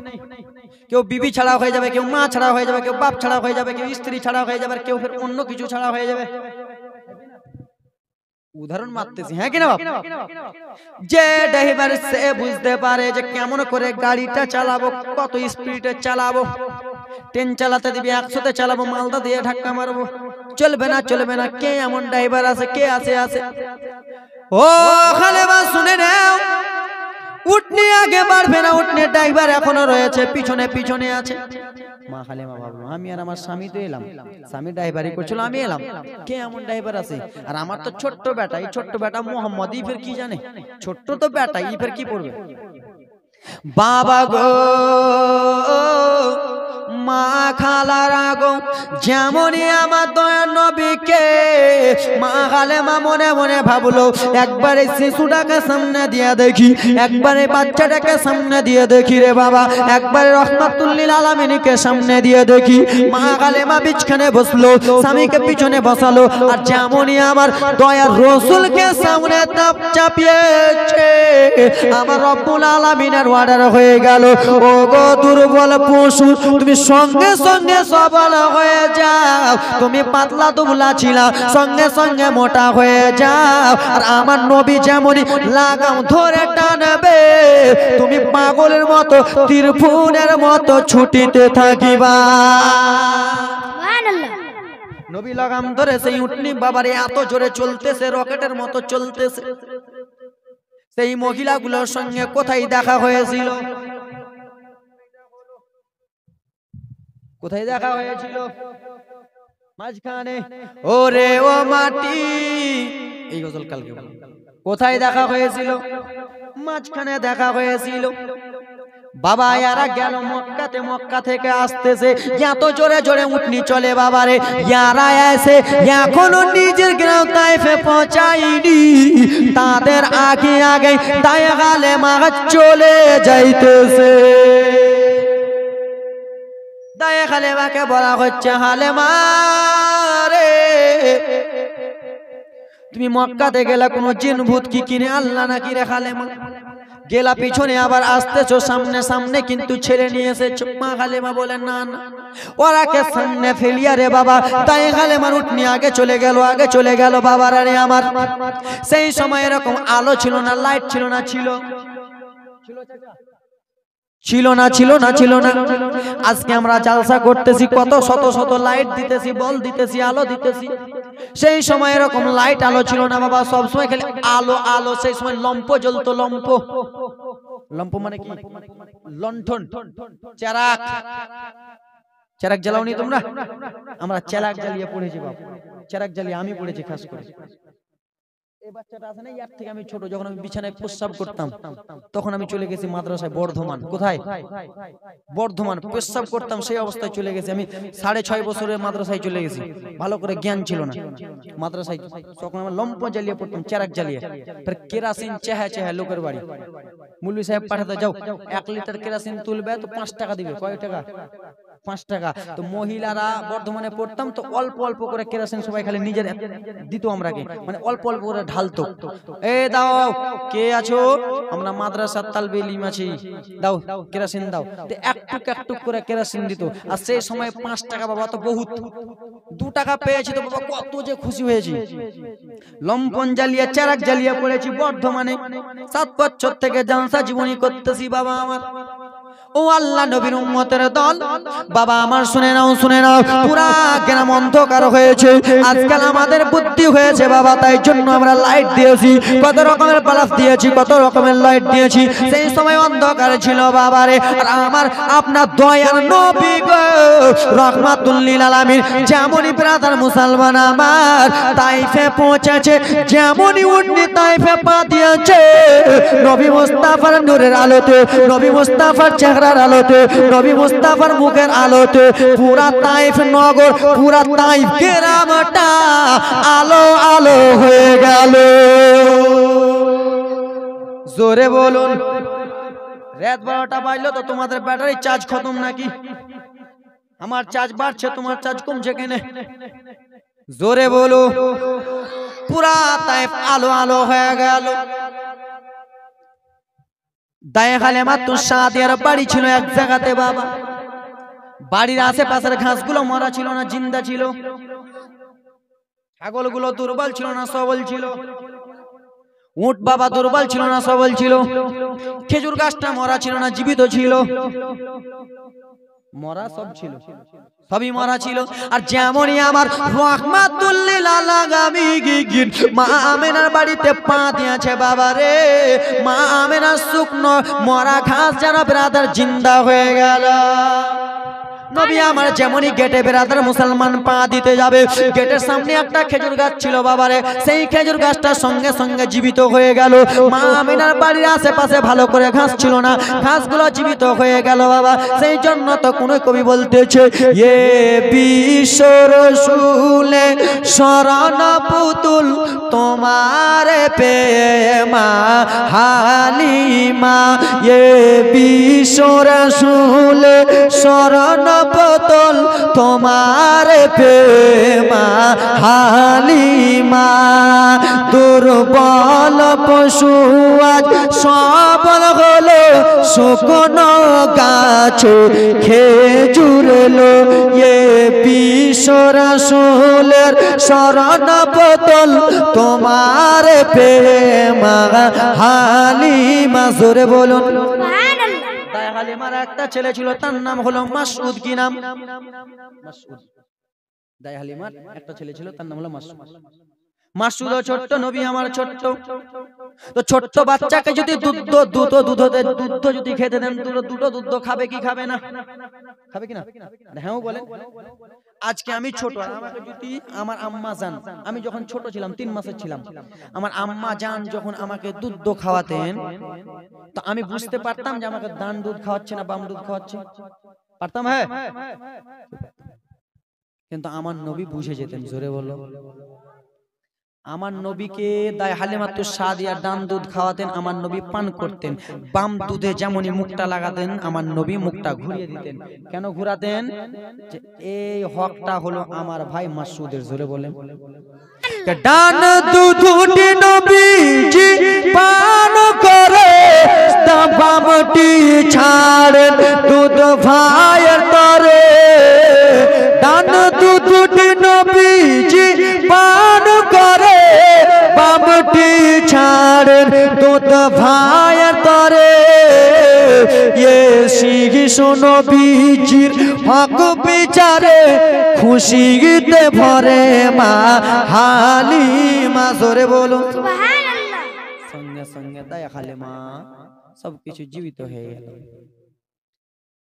কেউ বিবি ছাড়া হয়ে যাবে, কেউ মা ছাড়া হয়ে যাবে, কেউ বাপ ছাড়া হয়ে যাবে, কেউ স্ত্রী ছাড়া হয়ে যাবে, কেউ ফের অন্য কিছু ছাড়া হয়ে যাবে। উদাহরণ মারতেছি, হ্যাঁ কিনা বাপ? যে ড্রাইভার সে বুঝতে পারে যে কেমন করে গাড়িটা চালাবো, কত স্পিডে চালাবো। ট্রেন চালাতে দিবি 100-তে চালাবো, মালদা দিয়ে ধাক্কা মারবো, চলবে না চলবে না। কে এমন ড্রাইভার আছে? কে আছে? আছে। ও হালেমা শুনে নাও, উটনি আগে বাড়বে না, উটনির ড্রাইভার এখনো রয়েছে পিছনে পিছনে আছে। মা হালেমা ভাবলো, আমি আর আমার স্বামী তো এলাম, স্বামী ড্রাইভারি করছিল, আমি এলাম, কে এমন ড্রাইভার আছে? আর আমার তো ছোট্ট বেটা, এই ছোট্ট বেটা মোহাম্মদ, ই ফের কি জানে? ছোট্ট তো বেটা, ই ফের কি পড়বে? বাবা গো মা খালারা গো, যেমনই আমার দয়ার নবীকে মা হালেমা মনে মনে ভাবলো, একবারে শিশুটাকে সামনে দিয়ে দেখি, একবারে বাচ্চাটাকে সামনে দিয়ে দেখি রে বাবা, একবারে রহমাতুল্লিল আলামিনকে সামনে দিয়ে দেখি। মা হালেমা বিছখানে বসলো, স্বামীকে পিছনে বসালো, আর যেমনই আমার দয়ার রসুলকে সামনে চাপিয়েছে, আমার রব্বুল আলামিনের অর্ডার হয়ে গেল, ও গো দুর্বল পশু, তুমি সঙ্গে সঙ্গে সবল হয়ে যাও। তুমি পাতলা দুবলা ছিলা, সঙ্গে সঙ্গে মোটা হয়ে যাও। আর আমার নবী যেমনই লাগাম ধরে টানবে, তুমি পাগলের মতো তীরফুনের মতো ছুটিতে থাকিবা। নবী লাগাম ধরে সেই উটনি বাবারে এত জোরে চলতেছে, রকেটের মতো চলতেছে। সেই মহিলাগুলোর সঙ্গে কোথায় দেখা হয়েছিল? কোথায় দেখা হয়েছিল? মাঝখানে। ওরে ও মাটি, এই গজল কালকে কোথায় দেখা হয়েছিল? মাঝখানে দেখা হয়েছিল। বাবা ইয়ারা গেল মক্কাতে, মক্কা থেকে আসতেছে, এত জোরে জোরে উটনি চলে বাবারে। ইয়ারা এসে এখনো নিজের গ্রাম তাইফে পৌঁছায়নি, তাদের আগে আগে দায় হালেমা চলে যাইতেছে। তাই হালেমাকে বলা হচ্ছে, হালেমা রে, তুমি মক্কাতে গেলা কোন জিন ভূত কি কিনে আল্লাহ নাকি রে হালেমা? গেলা পিছনে আবার আসতেছো সামনে সামনে কিন্তু ছেড়ে নিয়ে এসেছো। মা হালেমা বলেন না না, ওরাকে সামনে ফেলিয়া রে বাবা। তাই হালেমার উঠনি আগে চলে গেল বাবার। আরে আমার সেই সময় এরকম আলো ছিল না, লাইট ছিল না, ছিল না। আজকে আমরা জালসা করতেছি, কত শত শত লাইট দিতেছি, বল দিতেছি, আলো দিতেছি। সেই সময় এরকম লাইট আলো ছিল না বাবা, সব সময় খালি আলো আলো। সেই সময় লম্প জ্বলতো, লম্প মানে কি? লণ্ঠন, চেরাক জ্বালাওনি তোমরা? আমরা চেরাক জ্বালিয়ে পড়েছি বাবা, চেরাক জ্বালিয়ে আমি পড়েছি খাস করে। এই বাচ্চাটা আছে না, ইয়ার থেকে আমি ছোট, যখন আমি বিছানায় প্রস্রাব করতাম তখন আমি চলে গেছি মাদ্রাসায় বর্ধমান। কোথায়? বর্ধমান। প্রস্রাব করতাম সেই অবস্থায় চলে গেছি আমি। 6.5 বছরের মাদ্রাসায় চলে গেছি, ভালো করে জ্ঞান ছিল না মাদ্রাসায়। তখন আমার লম্প জ্বালিয়ে পড়তাম, চেরাক জ্বালিয়ে। কেরাসিন চেহা লোকের বাড়ি, মুল্লি সাহেব পাঠাতে, যাও 1 লিটার কেরাসিন তুলবে তো 5 টাকা দিবে। কয় টাকা? 5 টাকা। তো মহিলারা বর্ধমানে পড়তাম তো অল্প অল্প করে কেরাসিন সবাই খালি নিজের দিত আমরাকে, মানে অল্প অল্প করে ঢালতো। এ দাও, কে আছো? আমরা মাদ্রাসার তালবে ইলম আছি, দাও কেরাসিন দাও। তো একটুক করে কেরাসিন দিত। আর সেই সময় 5 টাকা বাবা তো বহুত। 2 টাকা পেয়েছি তো বাবা কত যে খুশি হয়েছি। লম্পন জ্বালিয়ে চেরাক জ্বালিয়ে পড়েছি বর্ধমানে। 7 বছর থেকে জালসা জীবনী করতেছি বাবা আমার। ও আল্লাহ নবীর উম্মতের দল বাবা আমার, শুনে নাও পুরা গ্রাম অন্ধকার হয়েছে। আজকাল আমাদের বুদ্ধি হয়েছে বাবা, তাই জন্য আমরা লাইট দিয়েছি, কত রকমের বাল্ব দিয়েছি, কত রকমের লাইট দিয়েছি। সেই সময় অন্ধকার ছিল বাবারে। আর আমার আপনার দয়ার নবী গো রাহমাতুল লিল আলামিন, যেমনই ব্রাদার মুসলমান আমার তাইফে পৌঁছেছে, যেমনই উঠনি তাইফে পা দিয়েছে, নবী মুস্তাফার নূরের আলোতে, নবী মুস্তাফার চেহারার আলোতে, নবী মুস্তাফার মুখের আলোতে পুরা তাইফ নগর, পুরা তাইফ গ্রামটা আলো আলো হয়ে গেল। জোরে বলুন। রাত 12টা বাজলো তো তোমাদের ব্যাটারি চার্জ খতম নাকি? আমার চার্জ বাড়ছে, তোমার চার্জ কমছে কেন? জোরে বলো। পুরা তাইফ আলো আলো হয়ে গেল। দায়ে হালেমা তো সাদিয়ার বাড়ি ছিল এক জায়গাতে বাবা। বাড়ির আশেপাশের ঘাসগুলো মরা ছিল না, জিন্দা ছিল। ছাগলগুলো দুর্বল ছিল না, সবল ছিল। উট বাবা দুর্বল ছিল না, সবল ছিল। খেজুর গাছটা মরা ছিল না, জীবিত ছিল। মরা সব ছিল, সবই মরা ছিল। আর যেমনই আমার রাহমাতুল লিল আলামিন মা আমেনার বাড়িতে পা দিয়েছে বাবা রে, মা আমেনার শুকনো মরা ঘাস যেন ব্রাদার জিন্দা হয়ে গেল। নবী আমার যেমনই গেটে ব্রাদার মুসলমান পা দিতে যাবে, গেটের সামনে একটা খেজুর গাছ ছিল বাবারে, সেই খেজুর গাছটা সঙ্গে সঙ্গে জীবিত হয়ে গেল। মা আমিনার বাড়ির আশেপাশে ভালো করে ঘাস ছিল না, ঘাসগুলো জীবিত হয়ে গেল বাবা। সেই জন্য তো কোনো কবি বলতেছে, এ বিশ্ব রসুলে শরণ পুতুল তোমার প্রেমা হালিমা, এ বিশ্ব রসুলে শরণ পুতুল তোমার প্রেমা হালিমা, দুর্বল পশু আজ সবল হলো, শুকনো গাছে খেজুর লো, এ বিশ্ব রাসূলের শরণ পুতুল তোমার প্রেমা হালিমা। জোরে বলুন। দায়ে হালিমার একটা ছেলে ছিল, তার নাম হলো মাসউদ। কি নাম? মাসউদ। দায়ে হালিমার একটা ছেলে ছিল, তার নাম হলো মাসউদ। মাসউদ ছোট্ট, নবী আমার ছোট্ট। তো ছোট্ট বাচ্চাকে যদি দুধ যদি খেতে দেন, দুটো দুধ খাবে কি খাবে না? খাবে কি না? হ্যাঁ বলেন। আজকে আমি ছোট, আমাকে যদি আমার আম্মা জান, আমি যখন ছোট ছিলাম 3 মাসের ছিলাম, আমার আম্মা জান যখন আমাকে দুধ খাওয়াতেন, তো আমি বুঝতে পারতাম যে আমাকে ডান দুধ খাওয়াচ্ছে না বাম দুধ খাওয়াচ্ছে, পারতাম। হ্যাঁ, কিন্তু আমার নবী বুঝে যেতেন। জোরে বলো। আমার নবীকে দায় হালিমাতুস সাদিয়া ডান দুধ খাওয়াতেন, আমার নবী পান করতেন। বাম দুধে যেমনই মুখটা লাগাতেন আমার নবী মুখটা ঘুরিয়ে দিতেন। কেন ঘুরাতেন? যে এই হকটা হলো আমার ভাই মাসুদের। জোরে বলেন। ডান দুধটি নবীজি পান করে, বামটি ছাড়েন দুধ ভাইয়ের তরে। ডান দুধটি নবীজি পান করে, বামটি ছাড়েন দুধ ভাইয়ের তরে। শিশু নবীজির হক বিচারে খুশিতে ভরে মা হালিমা। জোরে বলুন সুবহানাল্লাহ। সঙ্গে সঙ্গে দায়া হালিমা সবকিছু জীবিত হয়ে গেল।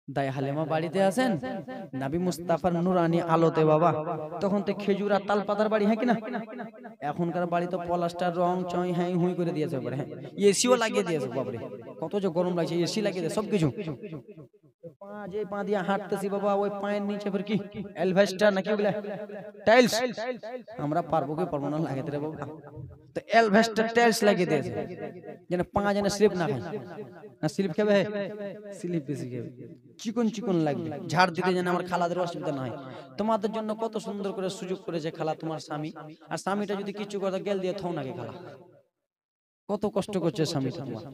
দায়া হালিমা বাড়িতে আছেন, নবী মুস্তাফার নুরানি আলোতে বাবা। তখন তো খেজুর আর তাল পাতার বাড়ি, হ্যাঁ কিনা? এখনকার বাড়ি তো পলাস্টার রং চই হ্যাঁ হুই করে দিয়েছে, হ্যাঁ এসিও লাগিয়ে দিয়েছে। বাবারে কত যে গরম লাগছে, এসি লাগিয়ে দিয়ে সবকিছু। পা দিয়ে হাঁটতেছি বাবা, ওই পায়ের নিচে ফের কি এলভেস্টার নাকি ওগুলা টাইলস। আমরা পারবো কি পারবো না লাগাতে রে বাবা। তো এলভেস্টার টাইলস লাগিয়ে দিয়েছে যেন পা যেন স্লিপ না খায়। না স্লিপ খাবে, স্লিপ বেশি খাবে, চিকন চিকন লাগবে। ঝাড় দিতে যেন আমার খালাদের অসুবিধা না হয়। তোমাদের জন্য কত সুন্দর করে সুযোগ করেছে খালা তোমার স্বামী। আর স্বামীটা যদি কিছু কথা গেল দিয়ে থাও নাকি খালা, কত কষ্ট করছে স্বামীটা তোমার।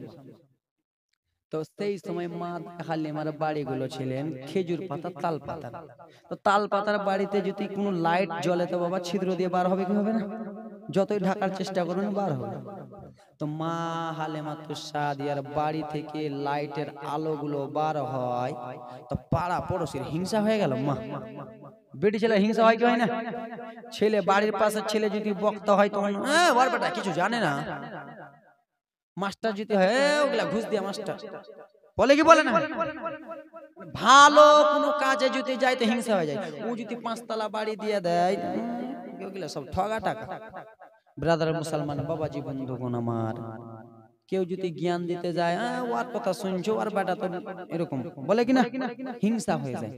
তো সেই সময় মা হালিমার বাড়িগুলো ছিলেন খেজুর পাতা তাল পাতা। তো তাল পাতার বাড়িতে যদি কোনো লাইট জ্বলে তো বাবা ছিদ্র দিয়ে বার হবে কি হবে না? যতই ঢাকার চেষ্টা করুন বার হবে। তো মা হালিমাতুস সাদিয়ার বাড়ি থেকে লাইটের আলোগুলো বার হয়, তো পাড়া পড়োশির হিংসা হয়ে গেল। মা বেটি ছেলে হিংসা হয় কি হয় না? ছেলে বাড়ির পাশে ছেলে যদি বক্তা হয় তখন ওর বেটা কিছু জানে না। মাস্টার যদি হয় ওগুলা ঘুষ দিয়া মাস্টার বলে কি বলে না? ভালো কোনো কাজে যদি যায় তো হিংসা হয়ে যায়। ও যদি 5 তলা বাড়ি দিয়ে দেয় ওগুলা সব ঠগা টাকা। ব্রাদার মুসলমান বাবাজি বন্ধুগণ আমার, কেউ যদি জ্ঞান দিতে যায় ওর কথা শুনছো আর বেটা তো এরকম বলে কিনা, হিংসা হয়ে যায়।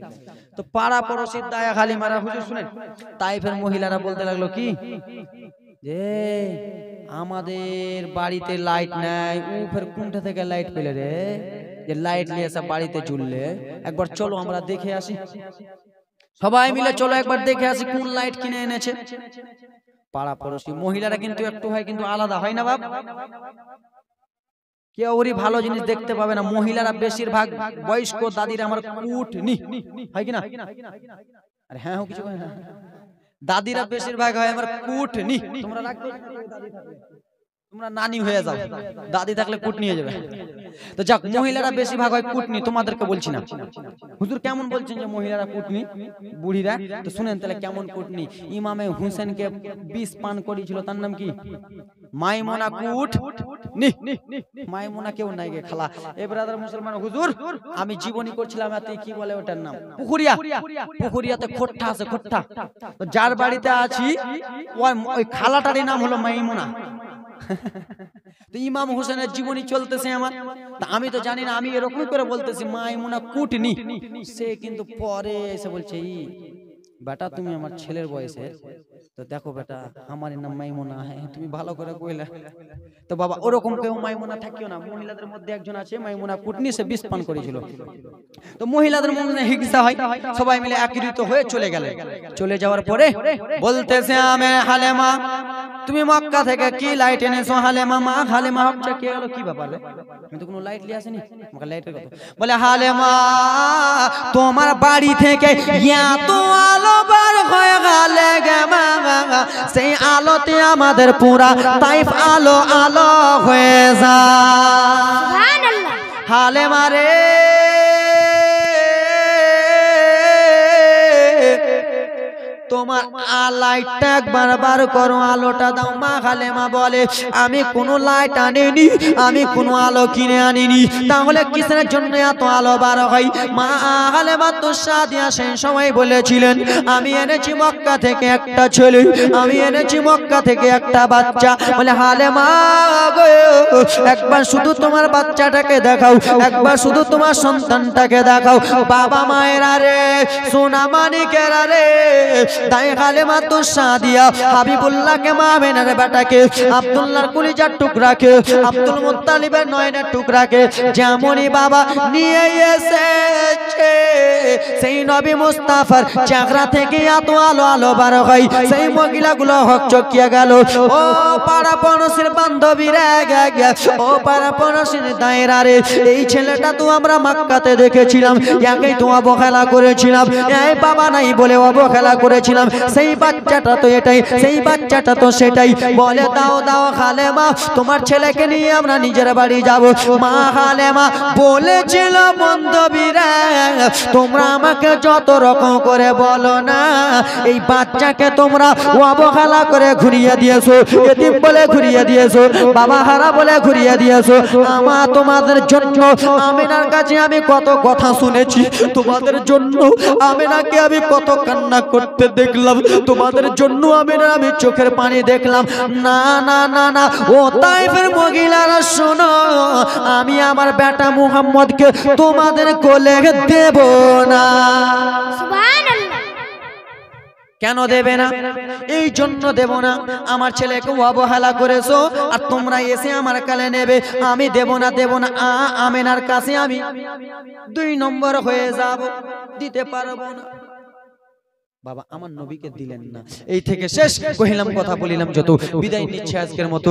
তো পাড়া পড়োশির দায়া হালিমারা হুজুর শুনেন, তাইফের মহিলারা বলতে লাগলো কি যে আমাদের বাড়িতে লাইট নাই, ও ফের কোনটা থেকে লাইট পেলে রে যে লাইট নিয়ে এসে বাড়িতে জ্বললে? একবার চলো আমরা দেখে আসি। সবাই মিলে চলো একবার দেখে আসি কোন লাইট কিনে এনেছে। পাড়া পড়োশি মহিলারা কিন্তু একটু হয় কিন্তু আলাদা হয় না বাপ। কেউ ওরই ভালো জিনিস দেখতে পাবে না। মহিলারা বেশিরভাগ বয়স্ক দাদিরা আমার কুটনি হয় কিনা? আরে হ্যাঁ কিছু হয় না, দাদিরা বেশিরভাগ হয় আমার কুটনি। তোমরা রাখবে, তোমরা নানি হয়ে যাও, দাদি থাকলে কুট নিয়ে যাবে। তো যাক, মহিলারা বেশিরভাগ হয় কুটনি। তোমাদেরকে বলছি না। হুজুর কেমন বলছেন যে মহিলারা কুটনি বুড়িরা? তো শুনেন তাহলে কেমন কুটনি। ইমামে হুসেনকে বিষ পান করিয়েছিল, তার নাম কি? মাইমুনা কুট নি। মাইমুনা কেউ নাই গে খালা। এ ব্রাদার মুসলমান হুজুর আমি জীবনী করছিলাম, এতে কি বলে ওটার নাম? পুকুরিয়া। পুকুরিয়াতে খোট্টা আছে, খোট্টা। তো যার বাড়িতে আছি ওই খালাটারই নাম হলো মাইমুনা। তো ইমাম হোসেনের জীবনী চলতেছে আমার, তা আমি তো জানি না, আমি এরকম করে বলতেছি মাইমুনা কুটনি। সে কিন্তু পরে এসে বলছে বেটা তুমি আমার ছেলের বয়সের, তো দেখো বেটা আমার নাম মাইমুনা, হ্যাঁ তুমি ভালো করে কইলে। তো বাবা ওরকম কেউ মাইমুনা থাকিও না। মহিলাদের মধ্যে একজন আছে মাইমুনা কুটনি, সে বিষ পান করেছিল। তো মহিলাদের মধ্যে হিংসা হয়, সবাই মিলে একত্রিত হয়ে চলে গেলে। চলে যাওয়ার পরে বলতেছে আমি হালিমা তুমি মক্কা থেকে কি লাইট এনেছো? হালিমা মা হালিমা হচ্ছে কি হলো, কি ব্যাপার? আমি তো কোনো লাইট নিয়ে আসিনি। আমাকে লাইটের কথা বলে হালিমা তোমার বাড়ি থেকে এত আলো বার হয়ে গেলে সেই আলোতে আমাদের পুরা তাইফ আলো আলো হয়ে যায়। সুবহানাল্লাহ। হালিমা রে তোমার লাইটটা একবার বার করো, আলোটা দাও। মা হালিমা বলে আমি কোনো লাইট আনিনি, আমি কোনো আলো কিনে আনিনি, তাহলে কিসের জন্য এত আলো বার হয়? মা হালিমাতুস সাদিয়া সেই সময় বলেছিলেন আমি এনেছি মক্কা থেকে একটা ছেলে, আমি এনেছি মক্কা থেকে একটা বাচ্চা। বলে হালিমা গো একবার শুধু তোমার বাচ্চাটাকে দেখাও, একবার শুধু তোমার সন্তানটাকে দেখাও। বাবা মায়েরা রে, সোনা মানিকেরা রে, দায়ে হালিমা তো সাদিয়া হাবিবুল্লাহকে মা আমেনার বেটাকে আব্দুল্লাহর কলিজার টুকরাকে আব্দুল মুত্তালিবের নয়নের টুকরাকে যেমনই বাবা নিয়ে এসেছে সেই নবী মুস্তাফার চেহারা থেকে এত আলো আলো বার হয় সেই মহিলাগুলো হকচকিয়ে গেল। ও পাড়া পড়শির বান্ধবীরা ও পাড়া পড়শির দায়রা রে, এই ছেলেটা তো আমরা মক্কাতে দেখেছিলাম, একেই তো অবহেলা করেছিলাম, এই বাবা নাই বলে অবহেলা করেছিলাম, সেই বাচ্চাটা তো এটাই, সেই বাচ্চাটা তো সেটাই। বলে দাও দাও হালেমা, তোমার ছেলেকে নিয়ে আমরা নিজের বাড়ি যাব। মা হালেমা বলেছিল বান্ধবীরা তোমরা আমাকে যত রকম করে বলো না, এই বাচ্চাকে তোমরা অবহেলা করে ঘুরিয়ে দিয়েছো, এতিম বলে ঘুরিয়ে দিয়েছো, বাবা হারা বলে ঘুরিয়ে দিয়েছো। আমার তোমাদের জন্য আমিনার কাছে আমি কত কথা শুনেছি, তোমাদের জন্য আমিনাকে আমি কত কান্না করতে দেখলাম, তোমাদের জন্য আমিনা আমি চোখের পানি দেখলাম। না না না না, ও তাইফের মহিলারা শোনো, আমি আমার বেটা মুহাম্মদকে তোমাদের কোলে দেব না। কেন দেবে না? এই জন্য দেব না, আমার ছেলেকে অবহেলা করেছো আর তোমরা এসে আমার কালে নেবে, আমি দেব না, দেব না। আমিনার কাছে আমি 2 নম্বর হয়ে যাব, দিতে পারবো না। বাবা আমার নবীকে দিলেন না। এই থেকে শেষ কহিলাম, কথা বলিলাম যত, বিদায় নিচ্ছে আজকের মতো।